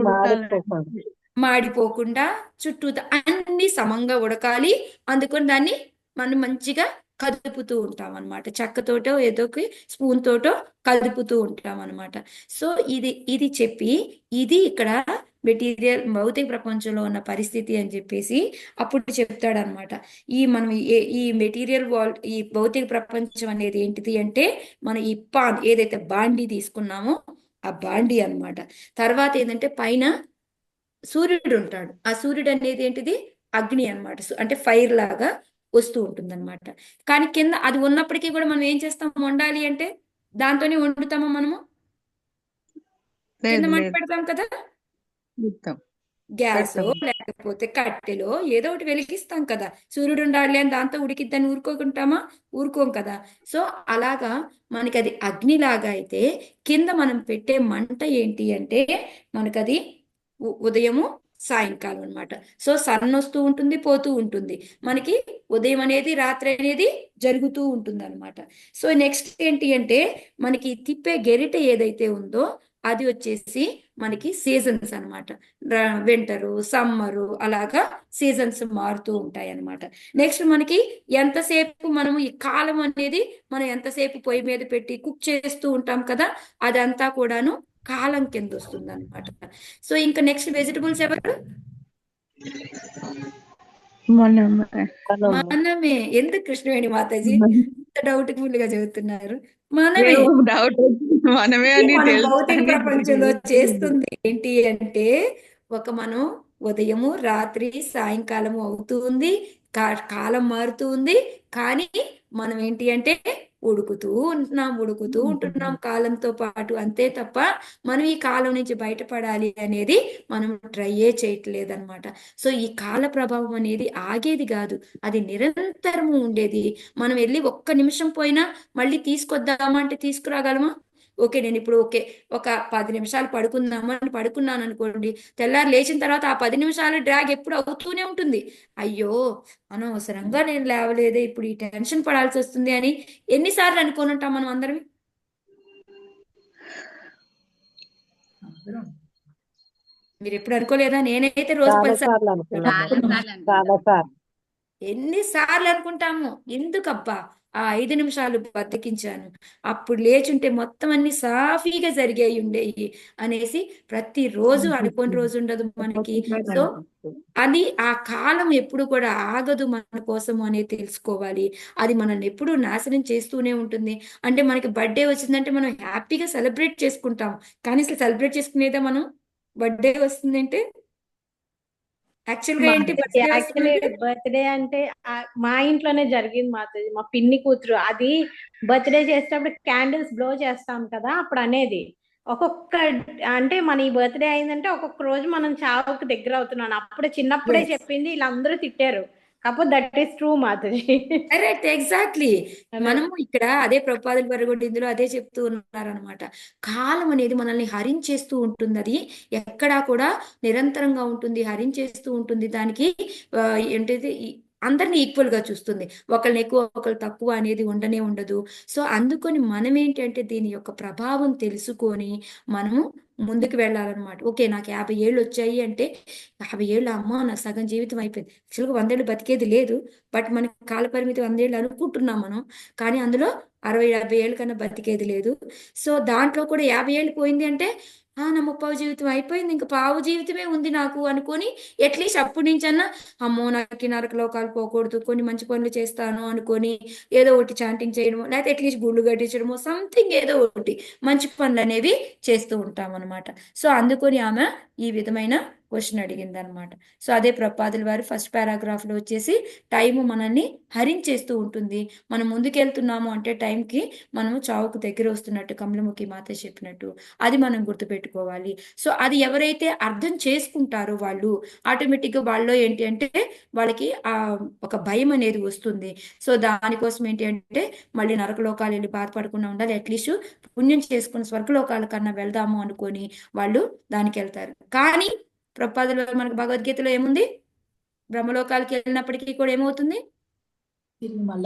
మాడిపోకుండా చుట్టూ అన్ని సమంగా ఉడకాలి, అందుకని దాన్ని మనం మంచిగా కదుపుతూ ఉంటాం అనమాట. చెక్కతోటో ఏదోకి స్పూన్ తోటో కదుపుతూ ఉంటాం అనమాట. సో ఇది చెప్పి ఇది ఇక్కడ మెటీరియల్ భౌతిక ప్రపంచంలో ఉన్న పరిస్థితి అని చెప్పేసి అప్పుడు చెప్తాడనమాట. మనం ఈ మెటీరియల్ వరల్డ్, ఈ భౌతిక ప్రపంచం అనేది ఏంటిది అంటే మనం ఈ పాన్ ఏదైతే బాండీ తీసుకున్నామో ఆ బాండీ అన్నమాట. తర్వాత ఏంటంటే పైన సూర్యుడు ఉంటాడు. ఆ సూర్యుడు అనేది ఏంటిది అగ్ని అన్నమాట. అంటే ఫైర్ లాగా వస్తూ ఉంటుంది అనమాట. కానీ కింద అది ఉన్నప్పటికీ కూడా మనం ఏం చేస్తాం, వండాలి అంటే దాంతోనే వండుతామా మనము? కింద లేదు మంట లేదు పెడతాం కదా, మొత్తం గ్యాస్ పెడతాం. లేకపోతే కట్టెలో ఏదో ఒకటి వెలిగిస్తాం కదా. సూర్యుడు ఉండాలి అని దాంతో ఉడికిద్దని ఊరుకోకుంటామా? ఊరుకోం కదా. సో అలాగా మనకి అది అగ్నిలాగా అయితే కింద మనం పెట్టే మంట ఏంటి అంటే మనకది ఉదయము సాయంకాలం అన్నమాట. సో సన్ వస్తూ ఉంటుంది, పోతూ ఉంటుంది. మనకి ఉదయం అనేది రాత్రి అనేది జరుగుతూ ఉంటుంది అనమాట. సో నెక్స్ట్ ఏంటి అంటే మనకి తిప్పే గెరిట ఏదైతే ఉందో అది వచ్చేసి మనకి సీజన్స్ అనమాట. వింటరు, సమ్మరు, అలాగా సీజన్స్ మారుతూ ఉంటాయి అన్నమాట. నెక్స్ట్ మనకి ఎంతసేపు మనము ఈ కాలం అనేది మనం ఎంతసేపు పొయ్యి మీద పెట్టి కుక్ చేస్తూ ఉంటాం కదా, అదంతా కూడాను కాలం కింద వస్తుంది అనమాట. సో ఇంకా నెక్స్ట్ వెజిటబుల్స్ ఎవరు? మనమే మనమే. ఎందుకు కృష్ణవేణి మాతాజీ ఇంత డౌట్ఫుల్ గా చదువుతున్నారు? మనమే. ఏమో డౌట్ మనమే అని మనం తెలుసు భౌతిక కానీ ప్రపంచంలో చేస్తుంది ఏంటి అంటే మనం ఉదయము రాత్రి సాయంకాలము అవుతుంది, కాలం మారుతూ ఉంది. కానీ మనం ఏంటి అంటే ఉడుకుతూ ఉంటున్నాం కాలంతో పాటు, అంతే తప్ప మనం ఈ కాలం నుంచి బయటపడాలి అనేది మనం ట్రైయే చేయట్లేదు అనమాట. సో ఈ కాల ప్రభావం అనేది ఆగేది కాదు, అది నిరంతరము ఉండేది. మనం వెళ్ళి ఒక్క నిమిషం పోయినా మళ్ళీ తీసుకొద్దామా అంటే తీసుకురాగలమా? ఓకే నేను ఇప్పుడు ఒక 10 నిమిషాలు పడుకుందామని పడుకున్నాను అనుకోండి, తెల్లారి లేచిన తర్వాత ఆ 10 నిమిషాలు డ్రాగ్ ఎప్పుడు అవుతూనే ఉంటుంది. అయ్యో అనవసరంగా నేను లేవలేదే, ఇప్పుడు ఈ టెన్షన్ పడాల్సి వస్తుంది అని ఎన్నిసార్లు అనుకొని ఉంటాం మనం అందరం? మీరు ఎప్పుడు అనుకోలేదా? నేనైతే రోజు చాలా 10 సార్లు సార్లు అనుకున్నాను. చాలా సార్లు. ఎన్నిసార్లు అనుకుంటాము, ఎందుకబ్బా ఆ 5 నిమిషాలు బతికించాను, అప్పుడు లేచుంటే మొత్తం అన్ని సాఫీగా జరిగాయి ఉండేవి అనేసి ప్రతిరోజు అనుకోని రోజు ఉండదు మనకి. సో అది ఆ కాలం ఎప్పుడు కూడా ఆగదు మన కోసం అనేది తెలుసుకోవాలి. అది మనల్ని ఎప్పుడు నాశనం చేస్తూనే ఉంటుంది. అంటే మనకి బర్త్డే వచ్చిందంటే మనం హ్యాపీగా సెలబ్రేట్ చేసుకుంటాం, కానీ అసలు సెలబ్రేట్ చేసుకునేదా మనం? బర్త్డే వస్తుందంటే యాక్చువల్గా ఏంటి బర్త్డే యాక్చువల్లీ వస్తుందంటే బర్త్డే అంటే మా ఇంట్లోనే జరిగింది మాతది. మా పిన్ని కూతురు అది బర్త్డే చేసేటప్పుడు క్యాండిల్స్ బ్లో చేస్తాం కదా, అప్పుడు అనేది ఒక్కొక్క అంటే మన ఈ బర్త్డే అయిందంటే ఒక్కొక్క రోజు మనం చావుకు దగ్గర అవుతున్నాను. అప్పుడు చిన్నప్పుడే Yes. చెప్పింది, వీళ్ళందరూ తిట్టారు. కాకపోతే దట్ ఈస్ ట్రూ మాతది. Correct, exactly. మనము ఇక్కడ అదే ప్రభుపాదుల వారు కూడా ఇందులో అదే చెప్తూ ఉన్నారనమాట. కాలం అనేది మనల్ని హరించేస్తూ ఉంటుంది. అది ఎక్కడా కూడా నిరంతరంగా ఉంటుంది, హరించేస్తూ ఉంటుంది. దానికి ఏంటిది అందరిని ఈక్వల్ గా చూస్తుంది. ఒకళ్ళని ఎక్కువ ఒకళ్ళు తక్కువ అనేది ఉండనే ఉండదు. సో అందుకని మనం ఏంటంటే దీని యొక్క ప్రభావం తెలుసుకొని మనము ముందుకు వెళ్ళాలన్నమాట. ఓకే నాకు 50 ఏళ్ళు వచ్చాయి అంటే 50 ఏళ్ళు అమ్మా నా సగం జీవితం అయిపోయింది. యాక్చువల్గా 100 ఏళ్ళు బతికేది లేదు, బట్ మనకి కాల పరిమితి 100 ఏళ్ళు అనుకుంటున్నాం మనం, కానీ అందులో 60-70 ఏళ్ళ కన్నా బతికేది లేదు. సో దాంట్లో కూడా 50 ఏళ్ళు పోయింది అంటే నా 30వ జీవితం అయిపోయింది, ఇంకా పావు జీవితమే ఉంది నాకు అనుకొని అట్లీస్ట్ అప్పటి నుంచన్నా అమ్మో నాకు నరక లోకాలు పోకూడదు, కొన్ని మంచి పనులు చేస్తాను అనుకొని ఏదో ఒకటి చాంటింగ్ చేయడము, లేకపోతే అట్లీస్ట్ గుళ్ళు కట్టించడము, సంథింగ్ ఏదో ఒకటి మంచి పనులు అనేవి చేస్తూ ఉంటాం అనమాట. సో అందుకొని ఆమె ఈ విధమైన క్వశ్చన్ అడిగింది అనమాట. సో అదే ప్రభుపాదుల వారు ఫస్ట్ పారాగ్రాఫ్ లో వచ్చేసి టైం మనల్ని హరించేస్తూ ఉంటుంది, మనం ముందుకెళ్తున్నాము అంటే టైంకి మనము చావుకు దగ్గర వస్తున్నట్టు కమలముఖి మాత చెప్పినట్టు అది మనం గుర్తుపెట్టుకోవాలి. సో అది ఎవరైతే అర్థం చేసుకుంటారో వాళ్ళు ఆటోమేటిక్గా వాళ్ళు ఏంటి అంటే వాళ్ళకి ఒక భయం అనేది వస్తుంది. సో దానికోసం ఏంటి అంటే మళ్ళీ నరకలోకాలు వెళ్ళి బాధపడకుండా ఉండాలి, అట్లీస్ట్ పుణ్యం చేసుకుని స్వర్గలోకాల కన్నా వెళ్దాము అనుకొని వాళ్ళు దానికి వెళ్తారు. కానీ ప్రభుపాదుల వారు మనకు భగవద్గీతలో ఏముంది, బ్రహ్మలోకాలకి వెళ్ళినప్పటికీ కూడా ఏమవుతుంది,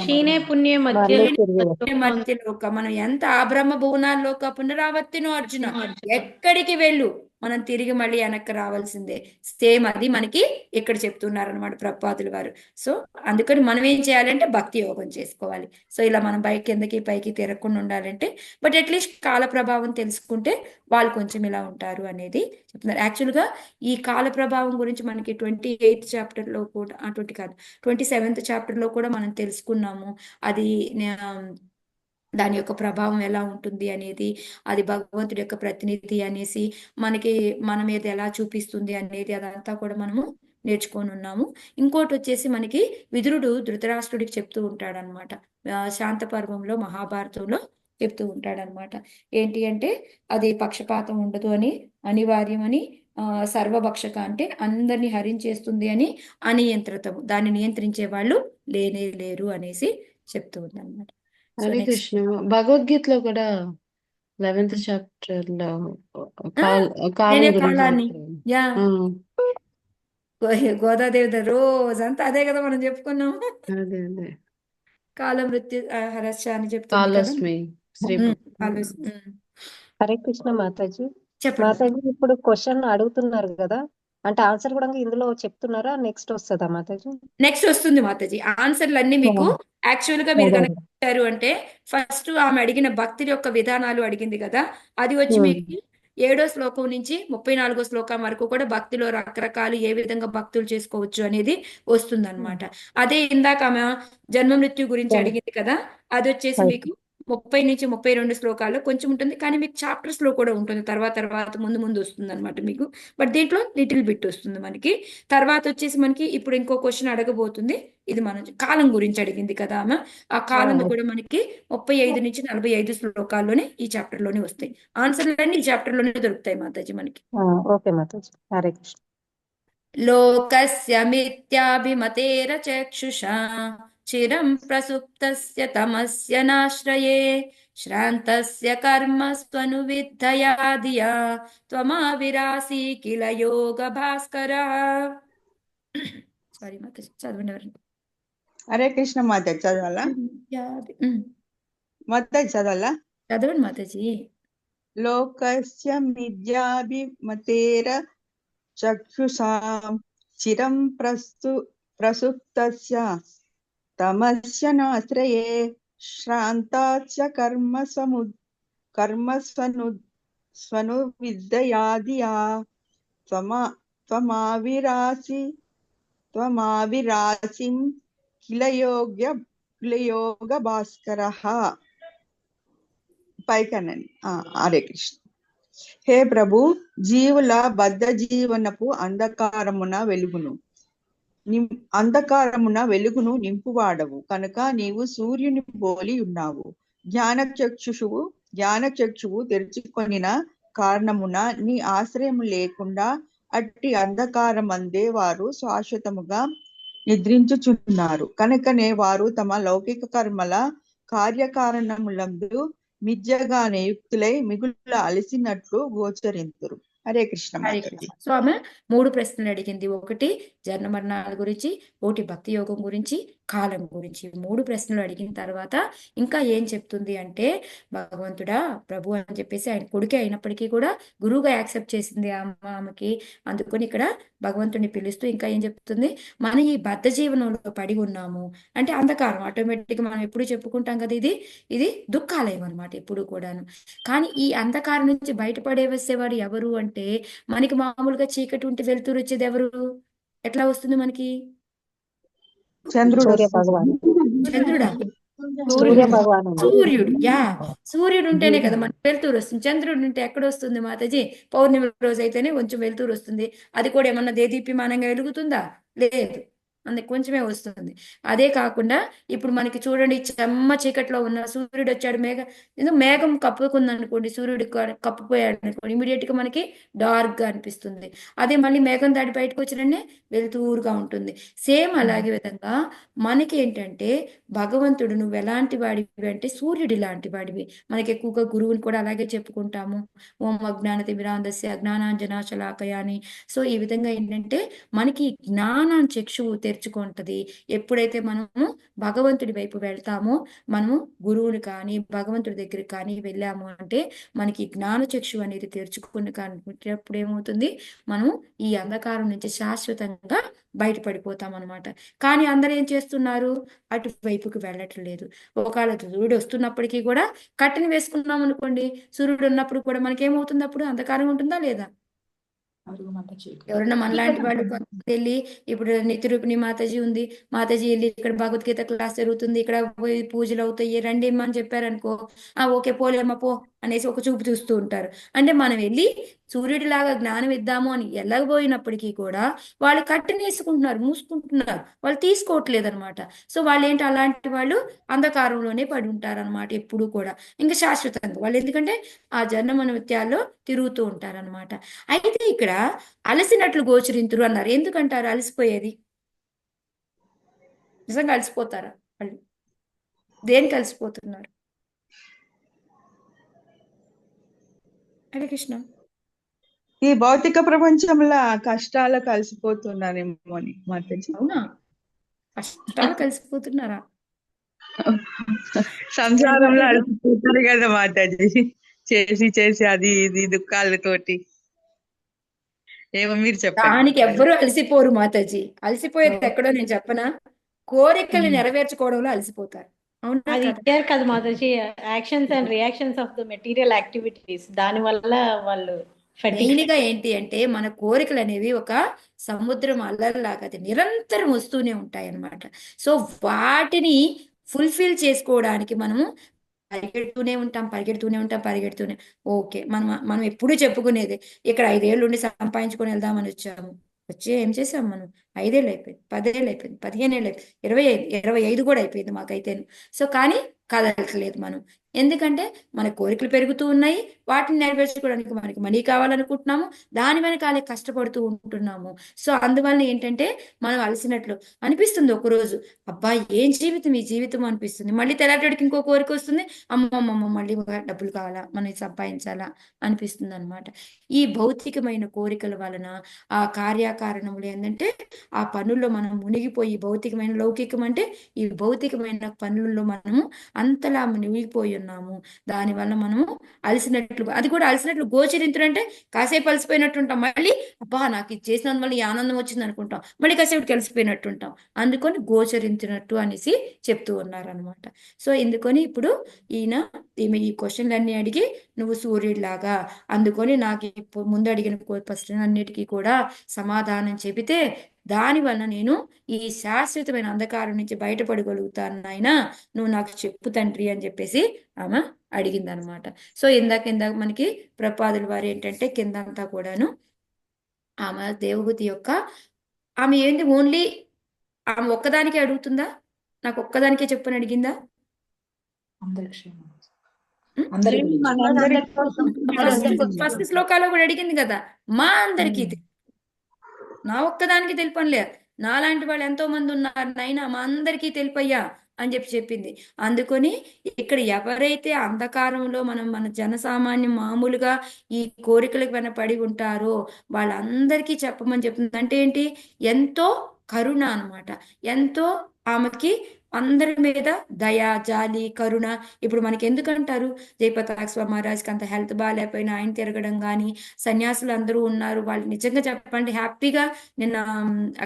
క్షీణే పుణ్యే మధ్య మళ్ళీ తిరిగి మధ్యలోక మనం ఎంత ఆ బ్రహ్మ భువనాల్లోక పునరావర్తినో అర్జున, ఎక్కడికి వెళ్ళు మనం తిరిగి మళ్ళీ వెనక్కి రావాల్సిందే. సేమ్ అది మనకి ఇక్కడ చెప్తున్నారు అనమాట ప్రభుపాదులు వారు. సో అందుకని మనం ఏం చేయాలంటే భక్తి యోగం చేసుకోవాలి. సో ఇలా మనం కిందకి పైకి తిరగకుండా ఉండాలంటే, బట్ అట్లీస్ట్ కాల ప్రభావం తెలుసుకుంటే వాళ్ళు కొంచెం ఇలా ఉంటారు అనేది చెప్తున్నారు. యాక్చువల్గా ఈ కాల ప్రభావం గురించి మనకి 28th చాప్టర్లో కూడా 27th చాప్టర్లో కూడా మనం తెలుసుకున్నాము. అది దాని యొక్క ప్రభావం ఎలా ఉంటుంది అనేది, అది భగవంతుడి యొక్క ప్రతినిధి అనేసి మనకి మన మీద ఎలా చూపిస్తుంది అనేది, అదంతా కూడా మనము నేర్చుకొని ఉన్నాము. ఇంకోటి వచ్చేసి మనకి విదురుడు ధృతరాష్ట్రుడికి చెప్తూ ఉంటాడనమాట. శాంత పర్వంలో మహాభారతంలో చెప్తూ ఉంటాడనమాట. ఏంటి అంటే అది పక్షపాతం ఉండదు అని, అనివార్యమని, సర్వభక్షక అంటే అందరినీ హరించేస్తుంది అని, అనియంత్రితము దాన్ని నియంత్రించే వాళ్ళు లేనే లేరు అనేసి చెప్తూ ఉందన్నమాట. So Hare next Krishna. భగవద్గీతలో కూడా 11th చాప్టర్ లో కాలం నేనే గురించి కాలాన్ని చెప్తారు. యా ఆ, గోదాదేవి రోజంతా అదే కదా మనం చెప్పుకున్నాము. అదే అదే కాల మృత్యు హరస్య అని చెప్తుంది కదా. కాలస్మి శ్రీ హరే కృష్ణ మాతాజీ. చెప్పండి. మాతాజీ ఇప్పుడు క్వశ్చన్ అడుగుతున్నారు కదా, అంటే ఆన్సర్ కూడా ఇందులో చెప్తున్నారా, నెక్స్ట్ వస్తుందా మాతాజీ? నెక్స్ట్ వస్తుంది మాతాజీ. ఆన్సర్లు అన్ని మీకు యాక్చువల్ గా మీరు కనుక ఇచ్చారు అంటే, ఫస్ట్ ఆమె అడిగిన భక్తి యొక్క విధానాలు అడిగింది కదా, అది వచ్చి మీకు 7వ శ్లోకం నుంచి 34వ శ్లోకం వరకు కూడా భక్తిలో రకరకాలు ఏ విధంగా భక్తులు చేసుకోవచ్చు అనేది వస్తుంది అనమాట. అదే ఇందాక ఆమె జన్మ మృత్యు గురించి అడిగింది కదా, అది వచ్చేసి మీకు 30 నుంచి 32 శ్లోకాల్లో కొంచెం ఉంటుంది, కానీ మీకు చాప్టర్స్ లో కూడా ఉంటుంది. తర్వాత ముందు ముందు వస్తుంది అనమాట మీకు. బట్ దీంట్లో లిటిల్ బిట్ వస్తుంది మనకి. తర్వాత వచ్చేసి మనకి ఇప్పుడు ఇంకో క్వశ్చన్ అడగబోతుంది. ఇది మనం కాలం గురించి అడిగింది కదా ఆమె. ఆ కాలం కూడా మనకి 35 నుంచి 45 శ్లోకాల్లోనే ఈ చాప్టర్ లోనే వస్తాయి. ఆన్సర్లు అన్ని ఈ చాప్టర్ లోనే దొరుకుతాయి మాతాజీ మనకి. ఓకే మాతాజీ. హరే కృష్ణ. లోకస్య మిథ్యాభిమతేర చక్షుషా చిరం ప్రసుప్తస్య తమస్య నాశ్రయే శ్రాంతస్య కర్మస్వనువిద్ధయా ధియా త్వమావిరాసి కిల యోగ భాస్కర. సారీ మాతాజీ, చదవండి ఎవరండి. హరే కృష్ణ మాతాజీ చదవాలా? మాతాజీ చదవాలా? చదవండి మాతాజీ. లోకస్య మిథ్యాభిమతేర చక్షుషాం చిరం ప్రసుప్తస్య తమస్య నాశ్రయే శ్రాంతాస్య కర్మస్వనువిద్ధయా ధియా త్వమావిరాసిం కిల యోగ భాస్కరః. పైకనండి. హరే కృష్ణ. హే ప్రభు, జీవుల బద్ధ జీవనపు అంధకారమున వెలుగును నింపువాడవు కనుక నీవు సూర్యుని పోలి ఉన్నావు. జ్ఞానచక్షువు తెరుచుకొనిన కారణమున నీ ఆశ్రయము లేకుండా అట్టి అంధకారమందే వారు శాశ్వతముగా నిద్రించుచున్నారు. కనుకనే వారు తమ లౌకిక కర్మల కార్యకారణములందు మిథ్యగానే యుక్తులై మిగుల అలసినట్లు గోచరింతురు. హరే కృష్ణ మాతాజీ. సో ఆమె 3 ప్రశ్నలు అడిగింది. ఒకటి జన్మ మరణాల గురించి, ఒకటి భక్తి యోగం గురించి, కాలం గురించి. 3 ప్రశ్నలు అడిగిన తర్వాత ఇంకా ఏం చెప్తుంది అంటే, భగవంతుడా ప్రభు అని చెప్పేసి ఆయన కొడుకే అయినప్పటికీ కూడా గురువుగా యాక్సెప్ట్ చేసింది ఆమెకి. అందుకని ఇక్కడ భగవంతుడిని పిలుస్తూ ఇంకా ఏం చెప్తుంది, మన ఈ బద్ధ జీవనంలో పడి ఉన్నాము అంటే అంధకారం. ఆటోమేటిక్గా మనం ఎప్పుడు చెప్పుకుంటాం కదా, ఇది దుఃఖాలయం అనమాట ఎప్పుడు కూడాను. కానీ ఈ అంధకారం నుంచి బయటపడే వచ్చేవాడు ఎవరు అంటే, మనకి మామూలుగా చీకటి ఉంటే వెలుతురు వచ్చేది ఎవరు? ఎట్లా వస్తుంది మనకి? చంద్రుడా? సూర్యుడు. సూర్యుడు ఉంటేనే కదా మనకి వెలుతురు వస్తుంది. చంద్రుడు ఉంటే ఎక్కడ వస్తుంది మాతాజీ? పౌర్ణమి రోజు అయితేనే కొంచెం వెలుతురు వస్తుంది. అది కూడా ఏమన్నా దేదీప్యమానంగా వెలుగుతుందా? లేదు, అందుకు కొంచెమే వస్తుంది. అదే కాకుండా ఇప్పుడు మనకి చూడండి, చెమ్మ చీకట్లో ఉన్న సూర్యుడు వచ్చాడు, మేఘం కప్పుకుంది అనుకోండి, సూర్యుడు కప్పుపోయాడు అనుకోండి, ఇమీడియట్ గా మనకి డార్క్ గా అనిపిస్తుంది. అదే మళ్ళీ మేఘం దాటి బయటకు వచ్చిననే వెలుతురుగా ఉంటుంది. సేమ్ అలాగే విధంగా మనకి ఏంటంటే, భగవంతుడు నువ్వు ఎలాంటి వాడివి అంటే సూర్యుడి లాంటి వాడివి. మనకి ఎక్కువగా గురువుని కూడా అలాగే చెప్పుకుంటాము. ఓం అజ్ఞాన తిమిరాంధస్య అజ్ఞానాంజనా శలాకయ అని. సో ఈ విధంగా ఏంటంటే మనకి జ్ఞానం చక్షువు నేర్చుకుంటది. ఎప్పుడైతే మనము భగవంతుడి వైపు వెళ్తామో, మనము గురువుని కానీ భగవంతుడి దగ్గరికి కానీ వెళ్ళాము అంటే మనకి జ్ఞాన చక్షు అనేది తెరుచుకుని కనిపించేటప్పుడు ఏమవుతుంది, మనం ఈ అంధకారం నుంచి శాశ్వతంగా బయటపడిపోతాం అనమాట. కానీ అందరూ ఏం చేస్తున్నారు, అటువైపుకి వెళ్ళట్లేదు. ఒకవేళ సూర్యుడు వస్తున్నప్పటికీ కూడా కట్టెని వేసుకున్నాం అనుకోండి, సూర్యుడు ఉన్నప్పుడు కూడా మనకేమవుతుంది, అప్పుడు అంధకారం ఉంటుందా లేదా? అరుగుమంట చీకటి. ఎవరన్నా మనలాంటి వాళ్ళు పక్కకి వెళ్ళి, ఇప్పుడు నిత్యరూపిణి మాతాజీ ఉంది, మాతాజీ వెళ్ళి ఇక్కడ భగవద్గీత క్లాస్ జరుగుతుంది, ఇక్కడ పోయి పూజలు అవుతాయి, రండి అమ్మా అని చెప్పారనుకో, ఓకే పోలేమ్మా పో అనేసి ఒక చూపు చూస్తూ ఉంటారు. అంటే మనం వెళ్ళి సూర్యుడిలాగా జ్ఞానం ఇద్దాము అని వెళ్ళకపోయినప్పటికీ కూడా వాళ్ళు కట్టెనేసుకుంటున్నారు, మూసుకుంటున్నారు, వాళ్ళు తీసుకోవట్లేదు అనమాట. సో వాళ్ళు ఏంటి, అలాంటి వాళ్ళు అంధకారంలోనే పడి ఉంటారు అనమాట ఎప్పుడు కూడా, ఇంకా శాశ్వతంగా వాళ్ళు, ఎందుకంటే ఆ జన్మ నిత్యాల్లో తిరుగుతూ ఉంటారనమాట. అయితే ఇక్కడ అలసినట్లు గోచరింతురు అన్నారు. ఎందుకంటారు అలసిపోయేది? నిజంగా అలసిపోతారా వాళ్ళు? దేనికి అలసిపోతున్నారు? హరే కృష్ణ. ఈ భౌతిక ప్రపంచంలో కష్టాలు కలిసిపోతున్నానేమో అని మాతాజీ. అవునా, కష్టాలు కలిసిపోతున్నారా? సంసారంలో అలసిపోతారు కదా మాతాజీ, చేసి చేసి అది ఇది దుఃఖాలతోటి. ఏమో మీరు చెప్పండి. దానికి ఎవ్వరూ అలసిపోరు మాతాజీ. అలసిపోయేది ఎక్కడో నేను చెప్పనా, కోరికలు నెరవేర్చుకోవడంలో అలసిపోతారు. అవునా అది కదా? ఇచ్చారు కదా Mataji, actions and reactions of the material activities, దాని వల్ల వాళ్ళు మెయిన్ గా ఏంటి అంటే, మన కోరికలు అనేవి ఒక సముద్రం అల్లర్లాగా అది నిరంతరం వస్తూనే ఉంటాయి అన్నమాట. సో వాటిని ఫుల్ఫిల్ చేసుకోవడానికి మనము పరిగెడుతూనే ఉంటాం. ఓకే, మనం ఎప్పుడూ చెప్పుకునేది, ఇక్కడ 5 ఏళ్ళు ఉండి సంపాదించుకొని వెళ్దామని వచ్చాము. వచ్చి ఏం చేసాం మనం? 5 ఏళ్ళు అయిపోయింది, 10 ఏళ్ళు అయిపోయింది, 15 ఏళ్ళు అయిపోయింది, 25 కూడా అయిపోయింది మాకైతే. సో కానీ కదలట్లేదు మనం. ఎందుకంటే మన కోరికలు పెరుగుతూ ఉన్నాయి, వాటిని నెరవేర్చుకోవడానికి మనకి మనీ కావాలనుకుంటున్నాము, దాని వెనకాలే కష్టపడుతూ ఉంటున్నాము. సో అందువల్ల ఏంటంటే మనం అలసినట్లు అనిపిస్తుంది. ఒకరోజు అబ్బా ఏం జీవితం ఈ జీవితం అనిపిస్తుంది, మళ్ళీ తెల్లటికి ఇంకో కోరిక వస్తుంది, అమ్మమ్మమ్మ మళ్ళీ డబ్బులు కావాలా, మనం సంపాదించాలా అనిపిస్తుంది అనమాట. ఈ భౌతికమైన కోరికల వలన ఆ కార్యకారణములు ఏంటంటే, ఆ పనుల్లో మనం మునిగిపోయి, భౌతికమైన లౌకికం అంటే ఈ భౌతికమైన పనుల్లో మనము అంతలా మునిగిపోయి ఉన్నాము. దానివల్ల మనము అలసినట్లు, అది కూడా అలసినట్లు గోచరించడం అంటే కాసేపు అలసిపోయినట్టు ఉంటాం, మళ్ళీ అబ్బా నాకు ఇది చేసినందువల్ల ఈ ఆనందం వచ్చింది అనుకుంటాం, మళ్ళీ కాసేపు కలిసిపోయినట్టు ఉంటాం. అందుకొని గోచరించినట్టు అనేసి చెప్తూ ఉన్నారు అనమాట. సో ఎందుకొని ఇప్పుడు ఈమె ఈ క్వశ్చన్లన్నీ అడిగి, నువ్వు సూర్యుడిలాగా, అందుకొని నాకు ముందు అడిగిన క్వశ్చన్ అన్నిటికీ కూడా సమాధానం చెబితే దానివల్ల నేను ఈ శాశ్వతమైన అంధకారం నుంచి బయటపడగలుగుతాను నాయనా, నువ్వు నాకు చెప్పు తండ్రి అని చెప్పేసి ఆమె అడిగింది అనమాట. సో ఇందాక మనకి ప్రపాదుల వారు ఏంటంటే కిందంతా కూడాను ఆమె దేవహూతి యొక్క, ఆమె ఏంటి ఓన్లీ ఆమె ఒక్కదానికే అడుగుతుందా, నాకు ఒక్కదానికే చెప్పని అడిగిందా? ఫస్ట్ శ్లోకాలో కూడా అడిగింది కదా, మా అందరికీ నా ఒక్కదానికి తెలుపనిలే, నాలాంటి వాళ్ళు ఎంతో మంది ఉన్నారు నాయనా, మా అందరికీ తెలుపయ్యా అని చెప్పింది. అందుకొని ఇక్కడ ఎవరైతే అంధకారంలో మన జనసామాన్యం మామూలుగా ఈ కోరికలకు పడి ఉంటారో వాళ్ళందరికీ చెప్పమని చెప్తుంది. అంటే ఏంటి, ఎంతో కరుణ అనమాట, ఎంతో ఆమెకి అందరి మీద దయ, జాలి, కరుణ. ఇప్పుడు మనకి ఎందుకంటారు, జయపతాక స్వామి మహారాజ్కి అంత హెల్త్ బాగాలేకపోయినా ఆయన తిరగడం కానీ, సన్యాసులు అందరూ ఉన్నారు, వాళ్ళు నిజంగా చెప్పండి హ్యాపీగా. నిన్న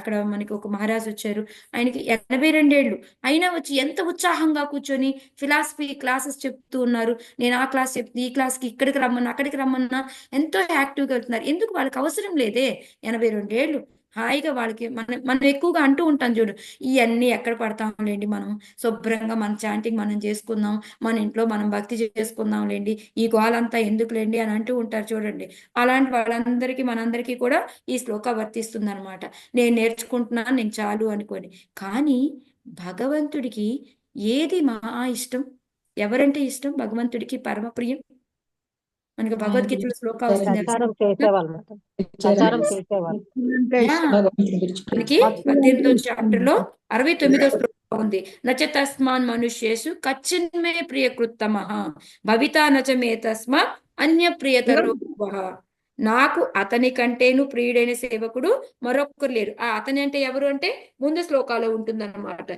అక్కడ మనకి ఒక మహారాజ్ వచ్చారు, ఆయనకి 82 ఏళ్ళు అయినా వచ్చి ఎంత ఉత్సాహంగా కూర్చొని ఫిలాసఫీ క్లాసెస్ చెప్తూ ఉన్నారు. నేను ఆ క్లాస్ చెప్తే ఈ క్లాస్కి ఇక్కడికి రమ్మన్నా అక్కడికి రమ్మన్నా ఎంతో యాక్టివ్గా వెళ్తున్నారు. ఎందుకు, వాళ్ళకి అవసరం లేదే, 82 ఏళ్ళు హాయిగా వాళ్ళకి. మనం ఎక్కువగా అంటూ ఉంటాం చూడు, ఇవన్నీ ఎక్కడ పడతాంలేండి, మనం శుభ్రంగా మన చాంటింగ్ మనం చేసుకుందాం, మన ఇంట్లో మనం భక్తి చేసుకుందాం లేండి, ఈ గోలంతా ఎందుకులేండి అని అంటూ ఉంటారు చూడండి. అలాంటి వాళ్ళందరికీ మనందరికీ కూడా ఈ శ్లోక వర్తిస్తుంది అనమాట. నేను నేర్చుకుంటున్నాను, నేను చాలు అనుకొని. కానీ భగవంతుడికి ఏది మా ఇష్టం, ఎవరంటే ఇష్టం భగవంతుడికి పరమ ప్రియం? మనకి భగవద్గీతలో శ్లోక వస్తుంది ప్రచారం చేసేవాళ్ళు ప్రచారం చేసేవాళ్ళు మనకి 18వ చాప్టర్ లో 69వ శ్లోకం ఉంది. నచ తస్మాన్ మనుష్యేషు కచ్చిన్మే ప్రియకృత్తమః భవితా నచ మే తస్మా అన్య ప్రియతరో భవ. నాకు అతని కంటేను ప్రియుడైన సేవకుడు మరొక్కరు లేరు. ఆ అతని అంటే ఎవరు అంటే ముందు శ్లోకాలో ఉంటుందన్నమాట.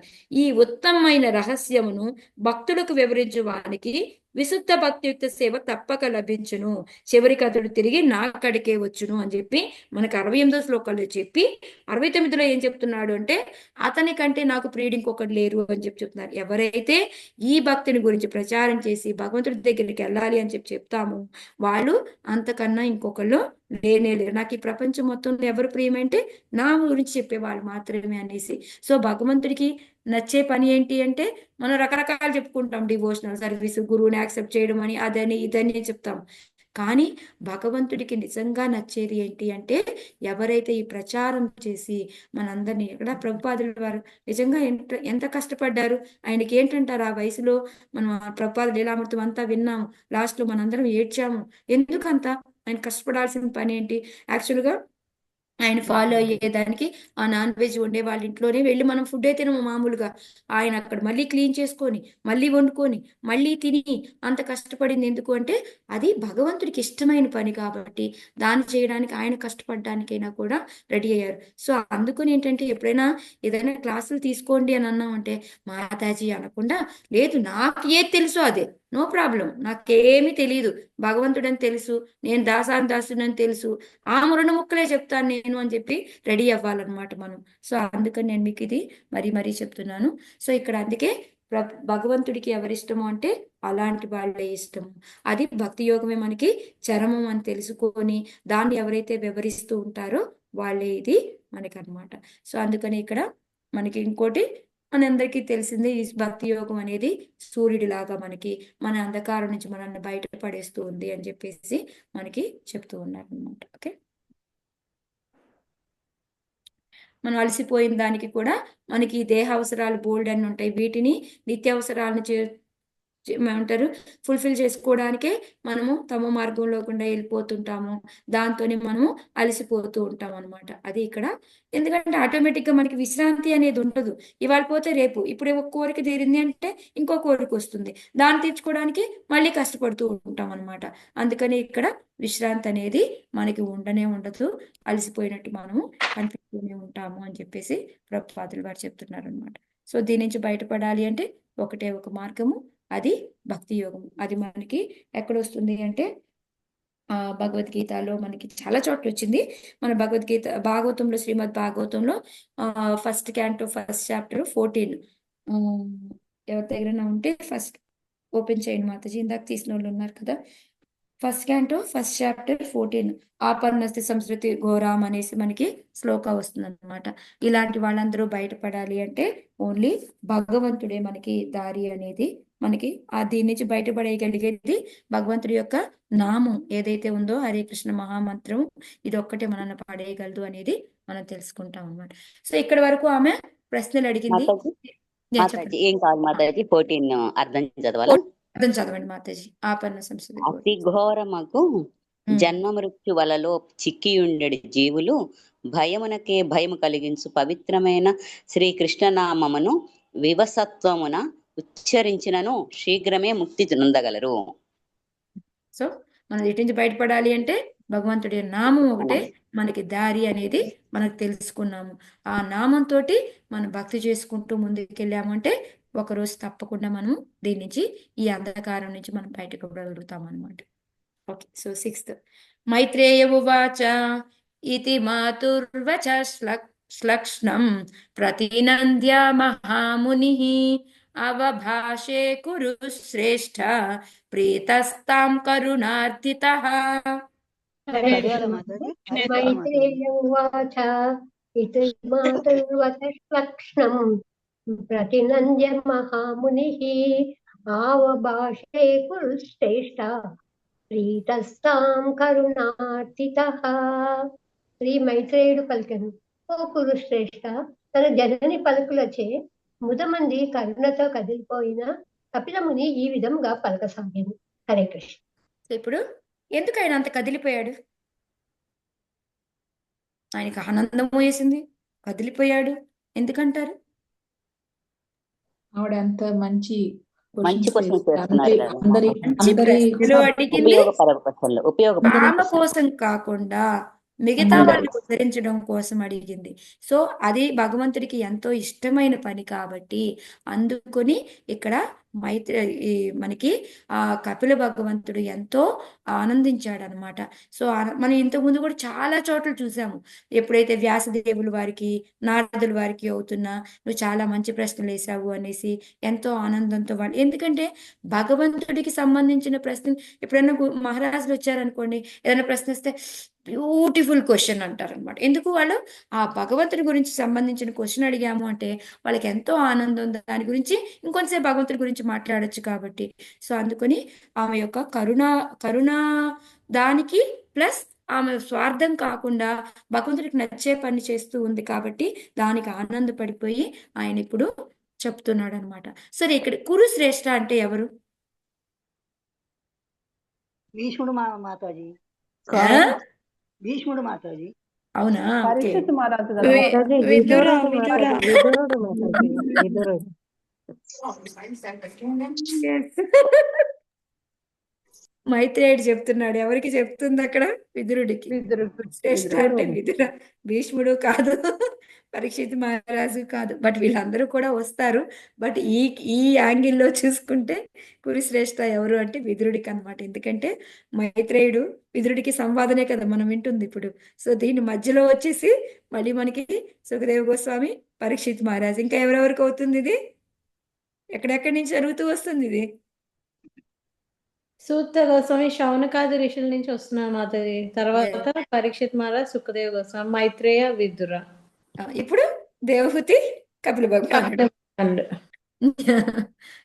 ఈ ఉత్తమమైన రహస్యమును భక్తులకు వివరించు వానికి విశుద్ధ భక్తియుక్త సేవ తప్పక లభించును, చివరికి అతడు తిరిగి నా కడికే వచ్చును అని చెప్పి మనకు 68వ శ్లోకంలో చెప్పి 69లో ఏం చెప్తున్నాడు అంటే అతని కంటే నాకు ప్రియుడు ఇంకొకటి లేరు అని చెప్పి చెప్తున్నారు. ఎవరైతే ఈ భక్తిని గురించి ప్రచారం చేసి భగవంతుడి దగ్గరికి వెళ్ళాలి అని చెప్పి చెప్తాము, వాళ్ళు అంతకన్నా ఇంకొకళ్ళు లేనే లేరు. నాకు ఈ ప్రపంచం మొత్తంలో ఎవరు ప్రియమంటే నా గురించి చెప్పేవాళ్ళు మాత్రమే అనేసి. సో భగవంతుడికి నచ్చే పని ఏంటి అంటే మనం రకరకాలు చెప్పుకుంటాం, డివోషనల్ సర్వీస్, గురువుని యాక్సెప్ట్ చేయడం అని, అదని ఇదని చెప్తాం. కానీ భగవంతుడికి నిజంగా నచ్చేది ఏంటి అంటే ఎవరైతే ఈ ప్రచారం చేసి మనందరినీ, ఇక్కడ ప్రభుపాదుల వారు నిజంగా ఎంత కష్టపడ్డారు. ఆయనకి ఏంటంటారు, ఆ వయసులో మనం ప్రభుపాద లీలామృతం అంతా విన్నాము, లాస్ట్ లో మనందరం ఏడ్చాము. ఎందుకంత ఆయన కష్టపడాల్సిన పని ఏంటి? యాక్చువల్గా ఆయన ఫాలో అయ్యేదానికి ఆ నాన్ వెజ్ వండే వాళ్ళ ఇంట్లోనే వెళ్ళి మనం ఫుడ్ అయితే మామూలుగా, ఆయన అక్కడ మళ్ళీ క్లీన్ చేసుకొని మళ్ళీ వండుకొని మళ్ళీ తిని అంత కష్టపడింది ఎందుకు అంటే అది భగవంతుడికి ఇష్టమైన పని కాబట్టి దాన్ని చేయడానికి ఆయన కష్టపడడానికైనా కూడా రెడీ అయ్యారు. సో అందుకని ఏంటంటే ఎప్పుడైనా ఏదైనా క్లాసులు తీసుకోండి అని అన్నామంటే మాతాజీ అనకుండా, లేదు నాకు ఏది తెలుసో అదే, నో ప్రాబ్లం, నాకేమీ తెలియదు, భగవంతుడని తెలుసు, నేను దాసుడని తెలుసు, ఆ రెండు ముక్కలే చెప్తాను నేను అని చెప్పి రెడీ అవ్వాలన్నమాట మనం. సో అందుకని నేను మీకు ఇది మరీ చెప్తున్నాను. సో ఇక్కడ అందుకే భగవంతుడికి ఎవరిష్టము అంటే అలాంటి వాళ్ళే ఇష్టము. అది భక్తి యోగమే మనకి చరమం అని తెలుసుకొని దాన్ని ఎవరైతే వివరిస్తూ ఉంటారో వాళ్ళే ఇది మనకి అన్నమాట. సో అందుకని ఇక్కడ మనకి ఇంకోటి మనందరికీ తెలిసిందే, ఈ భక్తి యోగం అనేది సూర్యుడిలాగా మనకి మన అంధకారం నుంచి మనల్ని బయటపడేస్తూ ఉంది అని చెప్పేసి మనకి చెప్తూ ఉన్నారు అనమాట. ఓకే, మనం అలసిపోయిన దానికి కూడా మనకి దేహ అవసరాలు బోల్డ్ అని ఉంటాయి, వీటిని నిత్యావసరాలను ఏమంటారు ఫుల్ఫిల్ చేసుకోవడానికే మనము తమ మార్గంలో గుండా వెళ్ళిపోతుంటాము, దాంతోనే మనము అలసిపోతూ ఉంటాం అనమాట. అది ఇక్కడ, ఎందుకంటే ఆటోమేటిక్గా మనకి విశ్రాంతి అనేది ఉండదు. ఇవాళ పోతే రేపు, ఇప్పుడు ఒక కోరిక తీరింది అంటే ఇంకో కోరిక వస్తుంది, దాన్ని తీర్చుకోవడానికి మళ్ళీ కష్టపడుతూ ఉంటాం అనమాట. అందుకని ఇక్కడ విశ్రాంతి అనేది మనకి ఉండనే ఉండదు, అలసిపోయినట్టు మనము కనిపిస్తూనే ఉంటాము అని చెప్పేసి ప్రభుపాదులు వారు చెప్తున్నారు అనమాట. సో దీని నుంచి బయటపడాలి అంటే ఒకటే ఒక మార్గము, అది భక్తి యోగం. అది మనకి ఎక్కడ వస్తుంది అంటే భగవద్గీతలో మనకి చాలా చోట్ల వచ్చింది. మన భగవద్గీత భాగవతంలో, శ్రీమద్ భాగవతంలో ఫస్ట్ క్యాంటో ఫస్ట్ చాప్టర్ 14, ఎవరి దగ్గర ఉంటే ఫస్ట్ ఓపెన్ చేయండి మాతాజీ, ఇందాక తీసిన వాళ్ళు ఉన్నారు కదా. ఫస్ట్ క్యాంటో ఫస్ట్ చాప్టర్ 14 ఆపన్నస్తి సంస్కృతి ఘోరాం అనేసి మనకి శ్లోక వస్తుంది అనమాట. ఇలాంటి వాళ్ళందరూ బయటపడాలి అంటే ఓన్లీ భగవంతుడే మనకి దారి అనేది, మనకి దీని నుంచి బయటపడేయగలిగేది భగవంతుడి యొక్క నామం ఏదైతే ఉందో, హరే కృష్ణ మహామంత్రం, ఇది ఒక్కటే మనల్ని పడేయగలదు అనేది మనం తెలుసుకుంటాం అనమాట. సో ఇక్కడ వరకు ఆమె ప్రశ్నలు అడిగింది. మాతాజీ ఏం కాదు మాతాజీ, 14 అర్థం చదవాలా? అర్థం చదవండి మాతాజీ. ఆపన్న సంస్కృతి అతి ఘోరమకు జన్మ మృత్యు వలలో చిక్కియుండెడి జీవులు భయమునకే భయము కలిగించు పవిత్రమైన శ్రీకృష్ణనామమును వివసత్వమున ఉచ్చరించినను శీఘ్రమే ముక్తి నొందగలరు. సో మనం ఎటు నుంచి బయటపడాలి అంటే భగవంతుడి నామం ఒకటే మనకి దారి అనేది మనకు తెలుసుకున్నాము. ఆ నామంతో మనం భక్తి చేసుకుంటూ ముందుకెళ్ళామంటే ఒకరోజు తప్పకుండా మనం దీని నుంచి, ఈ అంధకారం నుంచి మనం బయటకు పడగలుగుతాం అనమాట. ఓకే, సో 6th మైత్రేయ ఉవాచ ఇతి మాతుర్వచ శ్లక్ష్ణం ప్రతినంద్య మహాముని అవభాషే కురు శ్రేష్ఠ ప్రీతస్తాం కరుణార్థితః. మైత్రేయ ఉవాచ ఇతి మాతుర్వచ శ్లక్ష్ణం ప్రతినంద్య మహామునిః ఆవభాషే కురు శ్రేష్ఠ ప్రీతస్తాం కరుణార్థితః. శ్రీ మైత్రేయుడు పలికెను, ఓ కురు శ్రేష్ఠ, తన జనని పలుకులచే ముదమంది కరుణతో కదిలిపోయిన కపిలముని ఈ విధంగా పలకసాగాను. హరే కృష్ణ. ఇప్పుడు ఎందుకు ఆయన అంత కదిలిపోయాడు? ఆయనకు ఆనందం వేసింది, కదిలిపోయాడు ఎందుకంటారు? ఆవిడ అంత మంచి మంచి క్వశ్చన్స్ క్వశ్చన్స్ అందరి చేస్తున్నారు కదా అందరి మంచి అందరి ప్రశ్నలు అడిగింది ఉపయోగపడ క్వశ్చన్లు ఉపయోగపడే ఆమె క్వశ్చన్లు కోసం కాకుండా మిగతా అందరి వాళ్ళని ఉద్ధరించడం కోసం అడిగింది. సో అది భగవంతుడికి ఎంతో ఇష్టమైన పని కాబట్టి అందుకొని ఇక్కడ మైత్రి ఈ మనకి ఆ కపిల భగవంతుడు ఎంతో ఆనందించాడు అనమాట. సో మనం ఇంతకుముందు కూడా చాలా చోట్ల చూసాము. ఎప్పుడైతే వ్యాసదేవుల వారికి నారదుల వారికి అవుతున్నా నువ్వు చాలా మంచి ప్రశ్నలు వేసావు అనేసి ఎంతో ఆనందంతో వాళ్ళు, ఎందుకంటే భగవంతుడికి సంబంధించిన ప్రశ్న ఎప్పుడైనా మహారాజులు వచ్చారనుకోండి, ఏదైనా ప్రశ్న వస్తే బ్యూటిఫుల్ క్వశ్చన్ అంటారనమాట. ఎందుకు వాళ్ళు ఆ భగవంతుడి గురించి సంబంధించిన క్వశ్చన్ అడిగాము అంటే వాళ్ళకి ఎంతో ఆనందం, దాని గురించి ఇంకొంతసేపు భగవంతుడి గురించి మాట్లాడొచ్చు కాబట్టి. సో అందుకని ఆమె యొక్క కరుణ దానికి ప్లస్ ఆమె స్వార్థం కాకుండా భగవంతుడికి నచ్చే పని చేస్తూ ఉంది కాబట్టి దానికి ఆనందపడిపోయి ఆయన ఇప్పుడు చెప్తున్నాడు అనమాట. సరే, ఇక్కడ కురు శ్రేష్ఠ అంటే ఎవరు? భీష్ముడు మాతాజీ, ఆ? భీష్ముడు మాతాజీ. అవునా? ఓకే. పరీక్షిత్ మహారాజు కదా వి- మాతాజీ. విదురా విదురుడు విదురా మాతాజీ, విదురుడు మాతాజీ, విదురుడు. మైత్రేయుడు చెప్తున్నాడు. ఎవరికి చెప్తుంది అక్కడ? విదురుడికి. శ్రేష్ఠ అంటే విదుర, భీష్ముడు కాదు, పరీక్షిత్ మహారాజు కాదు. బట్ వీళ్ళందరూ కూడా వస్తారు. బట్ ఈ యాంగిల్లో చూసుకుంటే కురుశ్రేష్ఠ ఎవరు అంటే విదురుడికి అన్నమాట. ఎందుకంటే మైత్రేయుడు విదురుడికి సంవాదనే కదా మనం వింటుంది ఇప్పుడు. సో దీని మధ్యలో వచ్చేసి మళ్ళీ మనకి సుఖదేవ గోస్వామి, పరీక్షిత్ మహారాజు, ఇంకా ఎవరెవరికి అవుతుంది ఇది? ఎక్కడెక్కడి నుంచి జరుగుతూ వస్తుంది ఇది? సూత గోస్వామి శౌనకాది ఋషుల నుంచి వస్తున్నారు మాతాజీ. తర్వాత పరీక్షిత్ మహారాజ్, సుఖదేవ్ గోస్వామి, మైత్రేయ, విదుర. ఇప్పుడు దేవహూతి, కపిల భగవానుడు. అండ్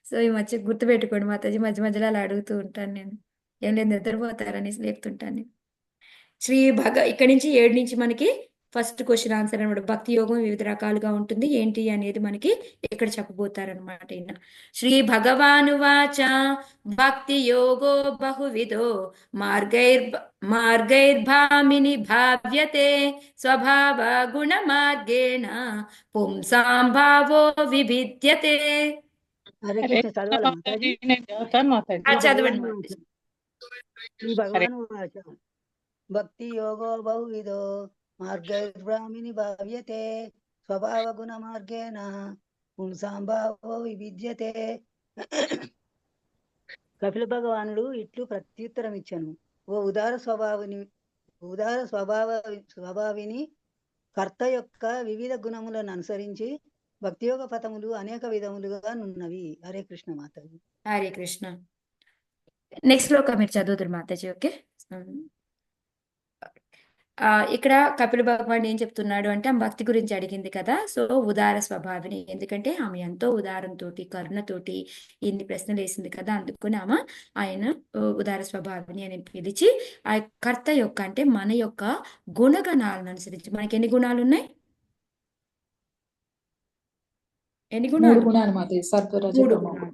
సో ఈ మధ్య గుర్తుపెట్టుకోండి మాతాజీ, మధ్య మధ్యలో అలా అడుగుతూ ఉంటాను నేను. ఏం లేదు, నిద్రపోతారనేసి లేపుతుంటాను నేను. ఇక్కడి నుంచి 7 నుంచి మనకి ఫస్ట్ క్వశ్చన్ ఆన్సర్ అనమాట. భక్తి యోగం వివిధ రకాలుగా ఉంటుంది ఏంటి అనేది మనకి ఇక్కడ చెప్పబోతారనమాట. ఈయన శ్రీ భగవానువాచ భక్తి యోగో బహువిధో మార్గైర్భామిని భావ్యతే స్వభావ గుణ మార్గేణ పుంసాం భావో విభిద్యతే. హరే కృష్ణ చదవాలా మాతాజీ? చదవండి మాతాజీ. శ్రీ భగవాన్ వాచ భక్తి యోగో బహువిధో మార్గైర్బ్రాహ్మిని భావ్యతే స్వభావ గుణ మార్గేణ పుంసాం భావో వివిద్యతే. కపిల భగవానుడు ఇట్లు ప్రత్యుత్తరం ఇచ్చాను. ఓ ఉదార స్వభావిని కర్త యొక్క వివిధ గుణములను అనుసరించి భక్తియోగ పథములు అనేక విధములుగా నున్నవి. హరే కృష్ణ మాతాజీ. హరే కృష్ణ. నెక్స్ట్ లో మీరు చదువుతారు మాతాజీ. ఓకే. ఇక్కడ కపిల భగవాన్ ఏం చెప్తున్నాడు అంటే ఆమె భక్తి గురించి అడిగింది కదా. సో ఉదార స్వభావిని, ఎందుకంటే ఆమె ఎంతో ఉదారంతో కరుణతోటి ఇన్ని ప్రశ్నలు వేసింది కదా, అందుకని ఆయన ఉదార స్వభావిని అని పిలిచి ఆ కర్త యొక్క అంటే మన యొక్క గుణగణాలను అనుసరించి, మనకి ఎన్ని గుణాలు ఉన్నాయి? ఎన్ని మూడు గుణాలు? గుణాలు మాతాజీ, సత్వ రజ 3 తమో. గుణాలు.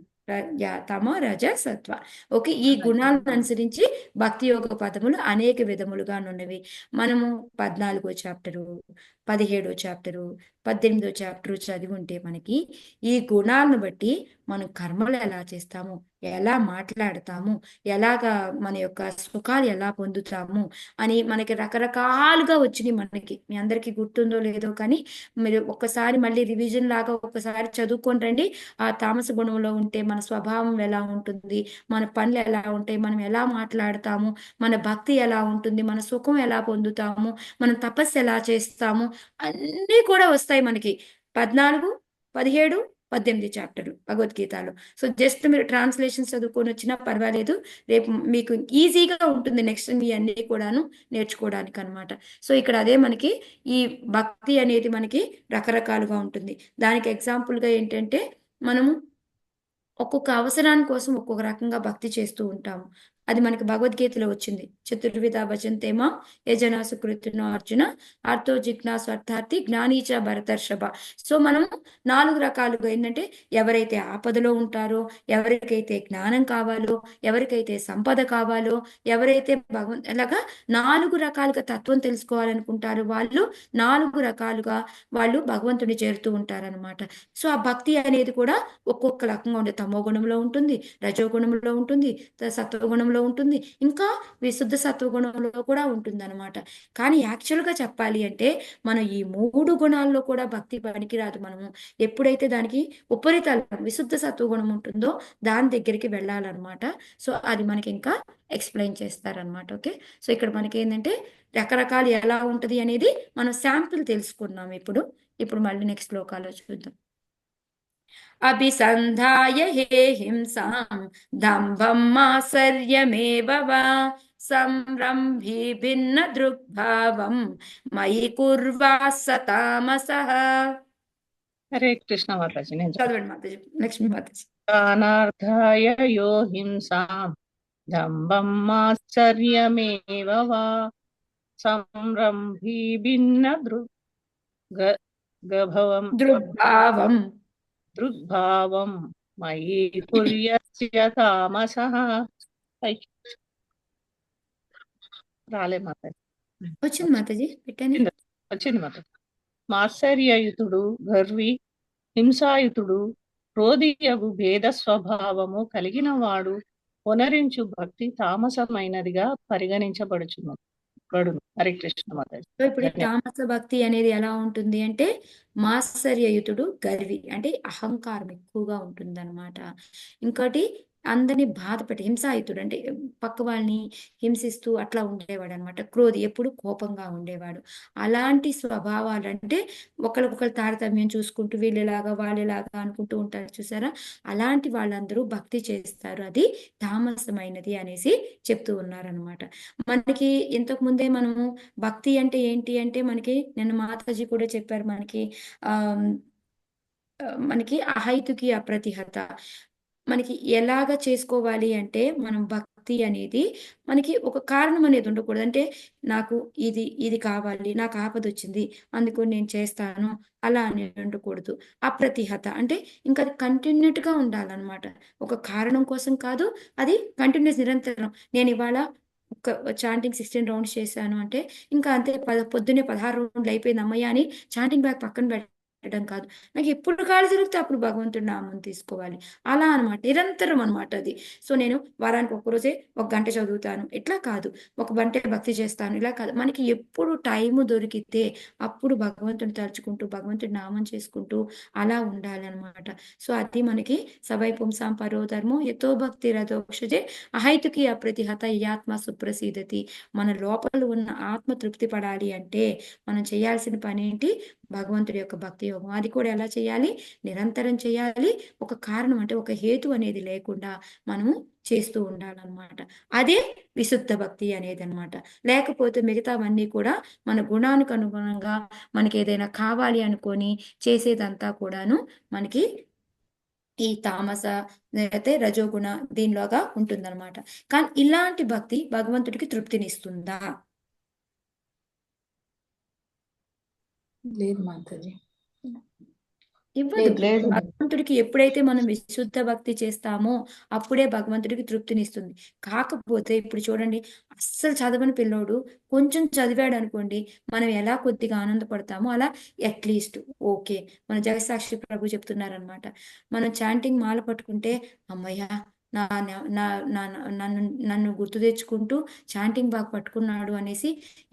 తమ రజ సత్వ. ఓకే. ఈ గుణాలను అనుసరించి భక్తి యోగ పదములు అనేక విధములుగా ఉన్నవి. మనము 14వ చాప్టరు, 17వ చాప్టరు, 18వ చాప్టరు చదివి ఉంటే మనకి ఈ గుణాలను బట్టి మనం కర్మలు ఎలా చేస్తాము, ఎలా మాట్లాడతాము, ఎలాగా మన యొక్క సుఖాలు ఎలా పొందుతాము అని మనకి రకరకాలుగా వచ్చినాయి. మనకి మీ అందరికీ గుర్తుందో లేదో కానీ మీరు ఒక్కసారి మళ్ళీ రివిజన్ లాగా ఒక్కసారి చదువుకొని రండి. ఆ తామస గుణంలో ఉంటే మన స్వభావం ఎలా ఉంటుంది, మన పనులు ఎలా ఉంటాయి, మనం ఎలా మాట్లాడతాము, మన భక్తి ఎలా ఉంటుంది, మన సుఖం ఎలా పొందుతాము, మనం తపస్సు ఎలా చేస్తాము, అన్నీ కూడా వస్తాయి మనకి 14, 17, 18 చాప్టర్ భగవద్గీతలో. సో జస్ట్ మీరు ట్రాన్స్లేషన్ చదువుకొని వచ్చినా పర్వాలేదు, రేపు మీకు ఈజీగా ఉంటుంది నెక్స్ట్ మీ అన్ని కూడాను నేర్చుకోవడానికి అనమాట. సో ఇక్కడ అదే మనకి ఈ భక్తి అనేది మనకి రకరకాలుగా ఉంటుంది. దానికి ఎగ్జాంపుల్గా ఏంటంటే మనము ఒక్కొక్క అవసరాని కోసం ఒక్కొక్క రకంగా భక్తి చేస్తూ ఉంటాము. అది మనకి భగవద్గీతలో వచ్చింది. చతుర్విధ భజంతే మాం యజనా సుకృతినో అర్జున అర్థో జిజ్ఞాసు అర్థార్థి జ్ఞానీచ భరతర్షభ. సో మనం 4 రకాలుగా ఏంటంటే ఎవరైతే ఆపదలో ఉంటారో, ఎవరికైతే జ్ఞానం కావాలో, ఎవరికైతే సంపద కావాలో, ఎవరైతే ఇలాగా 4 రకాలుగా తత్వం తెలుసుకోవాలనుకుంటారో వాళ్ళు 4 రకాలుగా వాళ్ళు భగవంతుని చేరుతూ ఉంటారనమాట. సో ఆ భక్తి అనేది కూడా ఒక్కొక్క రకంగా ఉంటుంది. తమో గుణంలో ఉంటుంది, రజోగుణంలో ఉంటుంది, సత్వగుణంలో ఉంటుంది, ఇంకా విశుద్ధ సత్వగుణంలో కూడా ఉంటుంది అనమాట. కానీ యాక్చువల్గా చెప్పాలి అంటే మనం ఈ 3 గుణాల్లో కూడా భక్తి పనికిరాదు. మనము ఎప్పుడైతే దానికి ఉపరితలం విశుద్ధ సత్వగుణం ఉంటుందో దాని దగ్గరికి వెళ్ళాలన్నమాట. సో అది మనకి ఇంకా ఎక్స్ప్లెయిన్ చేస్తారనమాట. ఓకే, సో ఇక్కడ మనకి ఏంటంటే రకరకాలు ఎలా ఉంటది అనేది మనం శాంపుల్ తెలుసుకున్నాం. ఇప్పుడు మళ్ళీ నెక్స్ట్ శ్లోకాలో చూద్దాం. అభిసంధాయ హే హింసాం దంభం మాత్సర్యమేవ వా సంరంభి భిన్న దృగ్భావం మయి కుర్వాస్స తామసః. హరే కృష్ణ మాతాజీ. నేను చదవండి మాతాజీ, లక్ష్మీ మాతాజీ. దానార్థాయ యో హింసాం దంభం మాత్సర్యమేవ వా సంరంభి భిన్న దృగ్భావం మయి కుర్యస్య తామసః. రాలే మాతాజీ. వచ్చింది మాతాజీ, పెట్టాను. వచ్చింది మాతాజీ. మాత్సర్యయుతుడు గర్వి, హింసాయుతుడు, క్రోధియగు భేద స్వభావము కలిగిన వాడు పునరించు భక్తి తామసమైనదిగా పరిగణించబడుచున్నది. హరే కృష్ణ మాతాజీ. సో ఇప్పుడు ఈ తామస భక్తి అనేది ఎలా ఉంటుంది అంటే మాత్సర్యయుతుడు గర్వి అంటే అహంకారం ఎక్కువగా ఉంటుంది అనమాట. ఇంకోటి అందరినీ బాధపెట్టి హింసాయుతుడు అంటే పక్క వాళ్ళని హింసిస్తూ అట్లా ఉండేవాడు అనమాట. క్రోధి ఎప్పుడు కోపంగా ఉండేవాడు. అలాంటి స్వభావాలు అంటే ఒకరికొకరు తారతమ్యం చూసుకుంటూ వీళ్ళలాగా వాళ్ళలాగా అనుకుంటూ ఉంటారు చూసారా, అలాంటి వాళ్ళందరూ భక్తి చేస్తారు. అది తామసమైనది అనేసి చెప్తూ ఉన్నారనమాట. మనకి ఇంతకు ముందే మనము భక్తి అంటే ఏంటి అంటే మనకి నిన్న మాతాజీ కూడా చెప్పారు మనకి అహైతుకి అప్రతిహత. మనకి ఎలాగ చేసుకోవాలి అంటే మనం భక్తి అనేది మనకి ఒక కారణం అనేది ఉండకూడదు. అంటే నాకు ఇది కావాలి, నాకు ఆపద వచ్చింది అందుకు నేను చేస్తాను అలా అని ఉండకూడదు. అప్రతిహత అంటే ఇంకా అది కంటిన్యూట్గా ఉండాలన్నమాట. ఒక కారణం కోసం కాదు, అది కంటిన్యూస్ నిరంతరం. నేను ఇవాళ ఒక చాంటింగ్ 16 రౌండ్స్ చేశాను అంటే ఇంకా అంతే పొద్దున్నే 16 రౌండ్లు అయిపోయింది అమ్మయ్య అని చాంటింగ్ బ్యాగ్ పక్కన పెట్టడం కాదు. నాకు ఎప్పుడు కాలు జరిగితే అప్పుడు భగవంతుడి నామం తీసుకోవాలి అలా అనమాట. నిరంతరం అనమాట అది. సో నేను వారానికి ఒక్కరోజే 1 గంట చదువుతాను ఇట్లా కాదు, 1 గంట భక్తి చేస్తాను ఇలా కాదు. మనకి ఎప్పుడు టైము దొరికితే అప్పుడు భగవంతుని తలుచుకుంటూ భగవంతుడి నామం చేసుకుంటూ అలా ఉండాలన్నమాట. సో అది మనకి సవై పుంసాం పరోధర్మో యతో భక్తి రథోక్షజే అహైతుకి అప్రతిహత యాత్మ సుప్రసీదతి. మన లోపల ఉన్న ఆత్మ తృప్తి పడాలి అంటే మనం చేయాల్సిన పని ఏంటి? భగవంతుడి యొక్క భక్తి యోగం. అది కూడా ఎలా చేయాలి? నిరంతరం చేయాలి. ఒక కారణం అంటే ఒక హేతు అనేది లేకుండా మనము చేస్తూ ఉండాలన్నమాట. అదే విశుద్ధ భక్తి అనేది అనమాట. లేకపోతే మిగతావన్నీ కూడా మన గుణానికి అనుగుణంగా మనకి ఏదైనా కావాలి అనుకొని చేసేదంతా కూడాను మనకి ఈ తామస అయితే రజోగుణ దీనిలోగా ఉంటుందన్నమాట. కానీ ఇలాంటి భక్తి భగవంతుడికి తృప్తినిస్తుందా? లేదు మాతాజీ, ఇవ్వదు. లేదు. భగవంతుడికి ఎప్పుడైతే మనం విశుద్ధ భక్తి చేస్తామో అప్పుడే భగవంతుడికి తృప్తినిస్తుంది. కాకపోతే ఇప్పుడు చూడండి, అస్సలు చదవని పిల్లోడు కొంచెం చదివాడు అనుకోండి, మనం ఎలా కొద్దిగా ఆనందపడతామో అలా అట్లీస్ట్ ఓకే. మన జగత్సాక్షి ప్రభు చెప్తున్నారనమాట, మనం చాంటింగ్ మాల పట్టుకుంటే అమ్మయ్య నన్ను గుర్తు తెచ్చుకుంటూ చాంటింగ్ బాగా పట్టుకున్నాడు అనేసి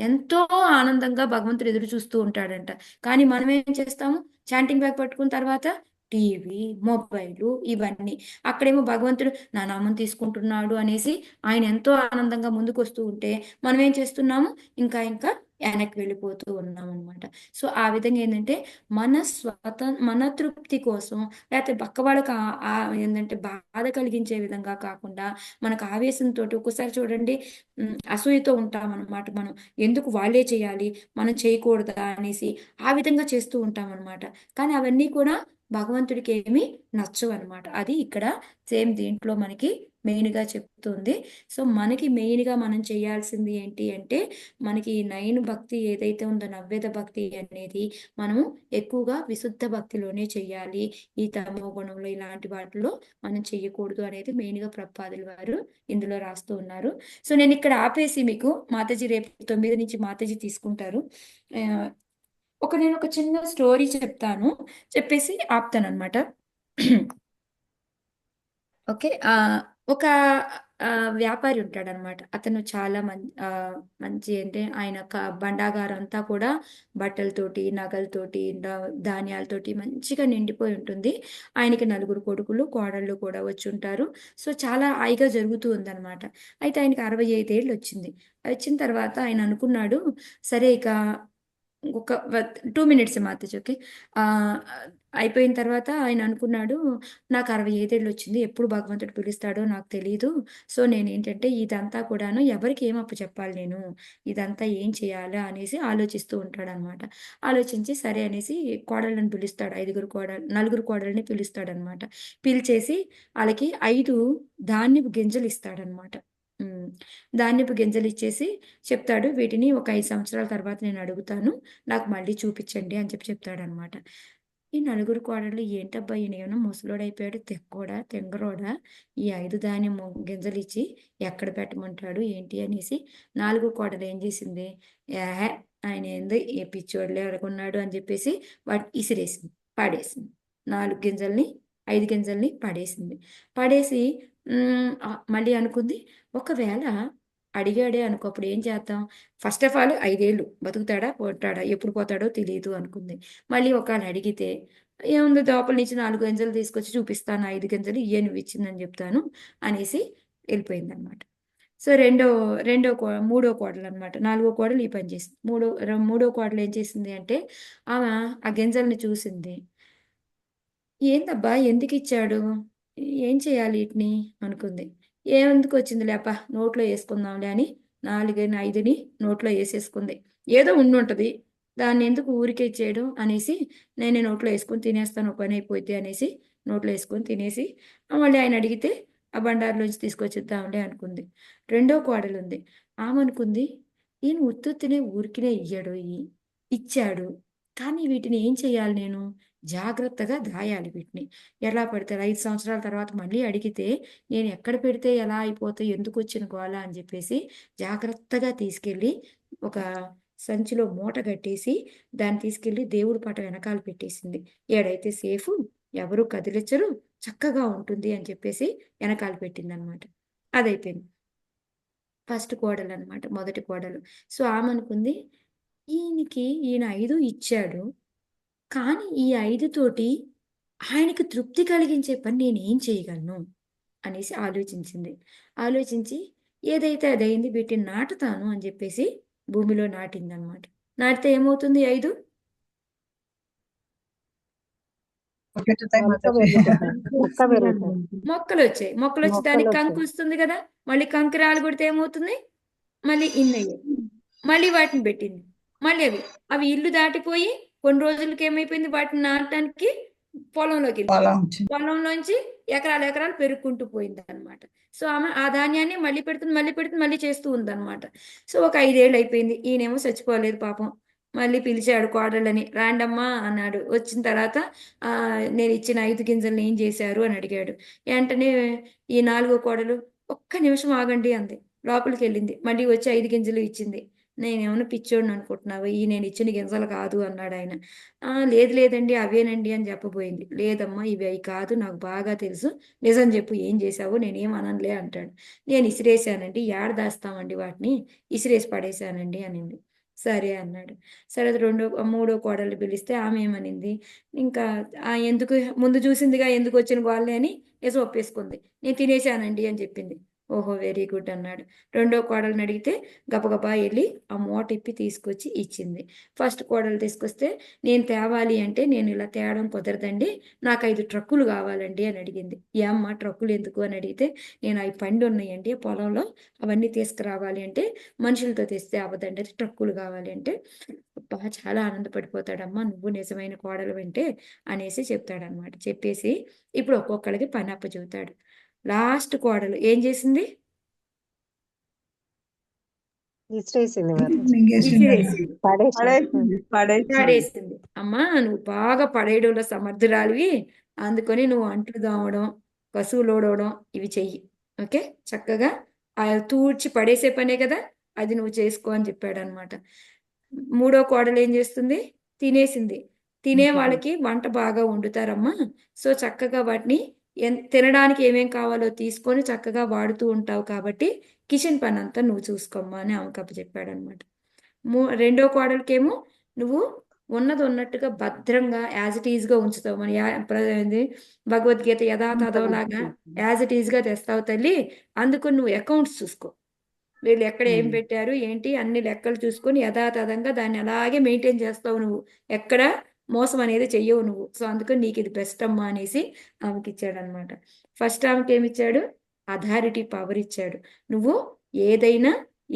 ఎంతో ఆనందంగా భగవంతుడు ఎదురు చూస్తూ ఉంటాడంట. కానీ మనం ఏం చేస్తాము? చాంటింగ్ బ్యాగ్ పట్టుకున్న తర్వాత టీవీ, మొబైలు ఇవన్నీ. అక్కడేమో భగవంతుడు నా నామం తీసుకుంటున్నాడు అనేసి ఆయన ఎంతో ఆనందంగా ముందుకు వస్తూ ఉంటే మనం ఏం చేస్తున్నాము? ఇంకా వెనక్కి వెళ్ళిపోతూ ఉన్నాం అనమాట. సో ఆ విధంగా ఏంటంటే మన తృప్తి కోసం లేకపోతే పక్క వాళ్ళకి ఏంటంటే బాధ కలిగించే విధంగా కాకుండా మనకు ఆవేశంతో ఒక్కసారి చూడండి అసూయతో ఉంటాం అనమాట. మనం ఎందుకు వాళ్ళే చేయాలి మనం చేయకూడదా అనేసి ఆ విధంగా చేస్తూ ఉంటాం అనమాట. కానీ అవన్నీ కూడా భగవంతుడికి ఏమి నచ్చవు అనమాట. అది ఇక్కడ సేమ్ దీంట్లో మనకి మెయిన్గా చెప్తుంది. సో మనకి మెయిన్గా మనం చేయాల్సింది ఏంటి అంటే, మనకి ఈ 9 భక్తి ఏదైతే ఉందో, నవ్యత భక్తి అనేది మనము ఎక్కువగా విశుద్ధ భక్తిలోనే చెయ్యాలి. ఈ తమో గుణంలో ఇలాంటి వాటిలో మనం చెయ్యకూడదు అనేది మెయిన్గా ప్రభుపాదుల వారు ఇందులో రాస్తూ ఉన్నారు. సో నేను ఇక్కడ ఆపేసి మీకు మాతాజీ రేపు 9 నుంచి మాతాజీ తీసుకుంటారు. నేను ఒక చిన్న స్టోరీ చెప్తాను, చెప్పేసి ఆపుతాను అనమాట. ఓకే. ఒక వ్యాపారి ఉంటాడనమాట. అతను చాలా మంచి అంటే ఆయన బండాగారం అంతా కూడా బట్టలతోటి, నగలతోటి, ధాన్యాలతోటి మంచిగా నిండిపోయి ఉంటుంది. ఆయనకి 4 కొడుకులు, కోడళ్ళు కూడా వచ్చి ఉంటారు. సో చాలా హాయిగా జరుగుతూ ఉందన్నమాట. అయితే ఆయనకి 65 ఏళ్ళు వచ్చింది. వచ్చిన తర్వాత ఆయన అనుకున్నాడు, సరే ఇక ఒక 2 మినిట్స్ మాత్రం ఓకే. అయిపోయిన తర్వాత ఆయన అనుకున్నాడు, నాకు 65 ఏళ్ళు వచ్చింది, ఎప్పుడు భగవంతుడు పిలుస్తాడో నాకు తెలియదు. సో నేనేంటంటే ఇదంతా కూడాను ఎవరికి ఏం అప్పు చెప్పాలి, నేను ఇదంతా ఏం చేయాలా అనేసి ఆలోచిస్తూ ఉంటాడనమాట. ఆలోచించి సరే అనేసి కోడళ్ళని పిలుస్తాడు. 4 కోడళ్ళని పిలుస్తాడనమాట. పిలిచేసి వాళ్ళకి 5 ధాన్యపు గింజలు ఇస్తాడనమాట. ధాన్యపు గింజలు ఇచ్చేసి చెప్తాడు, వీటిని ఒక 5 సంవత్సరాల తర్వాత నేను అడుగుతాను, నాకు మళ్ళీ చూపించండి అని చెప్తాడనమాట. ఈ 4 కోడళ్ళు ఏంటబ్బా ఈయన ఏమన్నా ముసలోడైపోయాడు, తెంగరోడా, ఈ 5 ధాన్యం గింజలు ఇచ్చి ఎక్కడ పెట్టమంటాడు ఏంటి అనేసి 4 కోడలు ఏం చేసింది, ఆయన ఏందో ఏ పిచ్చోడ్లే అనుకున్నాడు అని చెప్పేసి ఇసిరేసింది, పాడేసింది. 5 గింజల్ని పడేసింది. పడేసి మళ్ళీ అనుకుంది, ఒకవేళ అడిగాడే అనుకో, అప్పుడు ఏం చేద్దాం, ఫస్ట్ ఆఫ్ ఆల్ 5 ఏళ్ళు బతుకుతాడా పోతాడా, ఎప్పుడు పోతాడో తెలియదు అనుకుంది. మళ్ళీ ఒకవేళ అడిగితే ఏముంది, లోపల నుంచి 4 గింజలు తీసుకొచ్చి చూపిస్తాను, 5 గింజలు ఇయ్యే నువ్వు ఇచ్చిందని చెప్తాను అనేసి వెళ్ళిపోయింది అనమాట. సో మూడో కోడలు అనమాట. 4 కోడలు ఈ పని చేసింది. మూడో కోడలు ఏం చేసింది అంటే, ఆమె ఆ గింజల్ని చూసింది, ఏందబ్బా ఎందుకు ఇచ్చాడు, ఏం చేయాలి వీటిని అనుకుంది. ఎందుకు వచ్చింది లేప, నోట్లో వేసుకుందాంలే అని 5ని నోట్లో వేసేసుకుంది. ఏదో ఉండుంటది, దాన్ని ఎందుకు ఊరికే ఇచ్చేయడం అనేసి, నేనే నోట్లో వేసుకొని తినేస్తాను, పని అయిపోద్ది అనేసి నోట్లో వేసుకొని తినేసి మళ్ళీ ఆయన అడిగితే ఆ బండారులోంచి తీసుకొచ్చిద్దాంలే అనుకుంది. రెండో కోడలు ఉంది, ఆమె అనుకుంది, ఈయన ఉత్తుత్తినే ఊరికినే ఇచ్చాడు, కానీ వీటిని ఏం చేయాలి, నేను జాగ్రత్తగా దాయాలి వీటిని. ఎలా పడితే 5 సంవత్సరాల తర్వాత మళ్ళీ అడిగితే నేను ఎక్కడ పెడితే ఎలా అయిపోతాయి, ఎందుకు వచ్చిన గోల అని చెప్పేసి జాగ్రత్తగా తీసుకెళ్ళి ఒక సంచిలో మూట కట్టేసి దాన్ని తీసుకెళ్ళి దేవుడి పట వెనకాల పెట్టేసింది. ఏడైతే సేఫ్, ఎవరు కదిలించరు, చక్కగా ఉంటుంది అని చెప్పేసి వెనకాల పెట్టింది అనమాట. అదైపోయింది. ఫస్ట్ కోడలు అనమాట, మొదటి కోడలు. సో ఆమె అనుకుంది, ఈయన 5 ఇచ్చాడు, కానీ ఈ 5 తోటి ఆయనకి తృప్తి కలిగించే పని నేనేం చేయగలను అనేసి ఆలోచించింది. ఆలోచించి ఏదైతే అదైంది, వీటిని నాటుతాను అని చెప్పేసి భూమిలో నాటింది అనమాట. నాటితే ఏమవుతుంది, 5 మొక్కలు వచ్చాయి. మొక్కలు వచ్చి దానికి కంకు వస్తుంది కదా, మళ్ళీ కంకి రాలు కొడితే ఏమవుతుంది, మళ్ళీ ఇన్నయ్యాయి. మళ్ళీ వాటిని పెట్టింది, మళ్ళీ అవి ఇల్లు దాటిపోయి కొన్ని రోజులకి ఏమైపోయింది, వాటిని నాటడానికి పొలంలోకి వెళ్ళింది. పొలంలోంచి ఎకరాలు పెరుక్కుంటూ పోయింది అనమాట. సో ఆమె ఆ ధాన్యాన్ని మళ్ళీ పెడుతుంది, మళ్ళీ చేస్తూ ఉందన్నమాట. సో ఒక 5 ఏళ్ళు అయిపోయింది, ఈయనేమో చచ్చిపోలేదు పాపం. మళ్ళీ పిలిచాడు కోడళ్ళని, రాండమ్మా అన్నాడు. వచ్చిన తర్వాత నేను ఇచ్చిన 5 గింజల్ని ఏం చేశారు అని అడిగాడు. వెంటనే ఈ 4వ కోడలు, ఒక్క నిమిషం ఆగండి అంది. లోపలికి వెళ్ళింది, మళ్ళీ వచ్చి 5 గింజలు ఇచ్చింది. నేనేమన్నా పిచ్చోడిని అనుకుంటున్నావు, నేను ఇచ్చిన గింజలు కాదు అన్నాడు ఆయన. లేదండి అవేనండి అని చెప్పబోయింది. లేదమ్మా ఇవి అవి కాదు, నాకు బాగా తెలుసు, నిజం చెప్పు ఏం చేశావు, నేనేం అనలే అంటాడు. నేను ఇసిరేసానండి, ఏడ దాస్తామండి వాటిని, ఇసిరేసి పడేశానండి అనింది. సరే అన్నాడు. సరే మూడో కోడలు పిలిస్తే ఆమె ఏమనింది, ఇంకా ఎందుకు ముందు చూసిందిగా ఎందుకు వచ్చిన వాళ్ళే అని ఒప్పేసుకుంది. నేను తినేశానండి అని చెప్పింది. ఓహో వెరీ గుడ్ అన్నాడు. రెండో కోడల్ని అడిగితే గబగబా వెళ్ళి ఆ మూట ఇప్పి తీసుకొచ్చి ఇచ్చింది. ఫస్ట్ కోడలు తీసుకొస్తే నేను తేవాలి అంటే నేను ఇలా తేవడం కుదరదండి, నాకు 5 ట్రక్కులు కావాలండి అని అడిగింది. ఏమ్మా ట్రక్కులు ఎందుకు అని అడిగితే, నేను 5 పండు ఉన్నాయండి పొలంలో, అవన్నీ తీసుకురావాలి అంటే మనుషులతో తెస్తే అవ్వదండి, అది ట్రక్కులు కావాలి అంటే, అబ్బా చాలా ఆనందపడిపోతాడమ్మా నువ్వు నిజమైన కోడలు అంటే అనేసి చెప్తాడనమాట. చెప్పేసి ఇప్పుడు ఒక్కొక్కడికి పని అప్పచెబుతాడు. లాస్ట్ కోడలు ఏం చేసింది? విసిరేసింది మాతాజీ. విసిరేసింది, పడేసింది. పడేసింది. అమ్మా నువ్వు బాగా పడేయడంలో సమర్థురాలివి, అందుకొని నువ్వు అంట్లు దోమడం, కసువులు ఊడవడం ఇవి చెయ్యి, ఓకే, చక్కగా ఆ తూడ్చి పడేసే పనే కదా, అది నువ్వు చేసుకో అని చెప్పాడు అనమాట. మూడో కోడలు ఏం చేస్తుంది? తినేసింది. తినే వాళ్ళకి వంట బాగా వండుతారమ్మా, సో చక్కగా వాటిని తినడానికి ఏమేం కావాలో తీసుకొని చక్కగా వాడుతూ ఉంటావు కాబట్టి కిచెన్ పని అంతా నువ్వు చూసుకోమ్మా అని ఆమెకు అప్పచెప్పాడు అనమాట. రెండో కోడలికేమో నువ్వు ఉన్నది ఉన్నట్టుగా భద్రంగా యాజ్ ఇట్ ఈజ్గా ఉంచుతావు, మన భగవద్గీత యథాతథంలాగా యాజ్ ఇట్ ఈజ్గా తెస్తావు తల్లి, అందుకు నువ్వు అకౌంట్స్ చూసుకో, వీళ్ళు ఎక్కడ ఏం పెట్టారు ఏంటి అన్ని లెక్కలు చూసుకొని యథాతథంగా దాన్ని అలాగే మెయింటైన్ చేస్తావు, నువ్వు ఎక్కడ మోసం అనేది చెయ్యవు నువ్వు, సో అందుకని నీకు ఇది బెస్ట్ అమ్మా అనేసి ఆమెకి ఇచ్చాడు అనమాట. ఫస్ట్ ఆమెకి ఏమి ఇచ్చాడు? అథారిటీ పవర్ ఇచ్చాడు. నువ్వు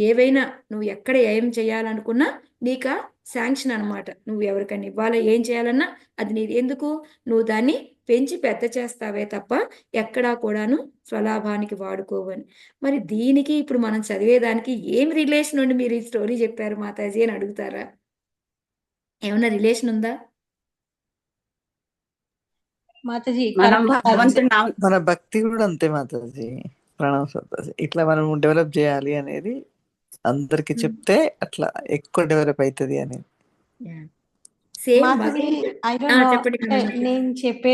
ఏవైనా నువ్వు ఎక్కడ ఏం చేయాలనుకున్నా నీకు శాంక్షన్ అనమాట, నువ్వు ఎవరికైనా ఇవ్వాలా ఏం చేయాలన్నా అది నీది, ఎందుకు నువ్వు దాన్ని పెంచి పెద్ద చేస్తావే తప్ప ఎక్కడా కూడాను స్వలాభానికి వాడుకోవని. మరి దీనికి ఇప్పుడు మనం చదివేదానికి ఏం రిలేషన్ ఉండి మీరు ఈ స్టోరీ చెప్పారు మాతాజీ అని అడుగుతారా? ఏమన్నా రిలేషన్ ఉందా? మాతాజీ మనం కరెక్ట్ భగవంతుడి నామ మన భక్తి కూడా అంతే మాతాజీ, ప్రణవ్ మాతాజీ. ఇట్లా మనం డెవలప్ చేయాలి అనేది అందరికి చెప్తే అట్లా ఎక్కువ డెవలప్ అవుతుంది అనేది. Same Mataji I don't know, చెప్పండి. నేను చెప్పే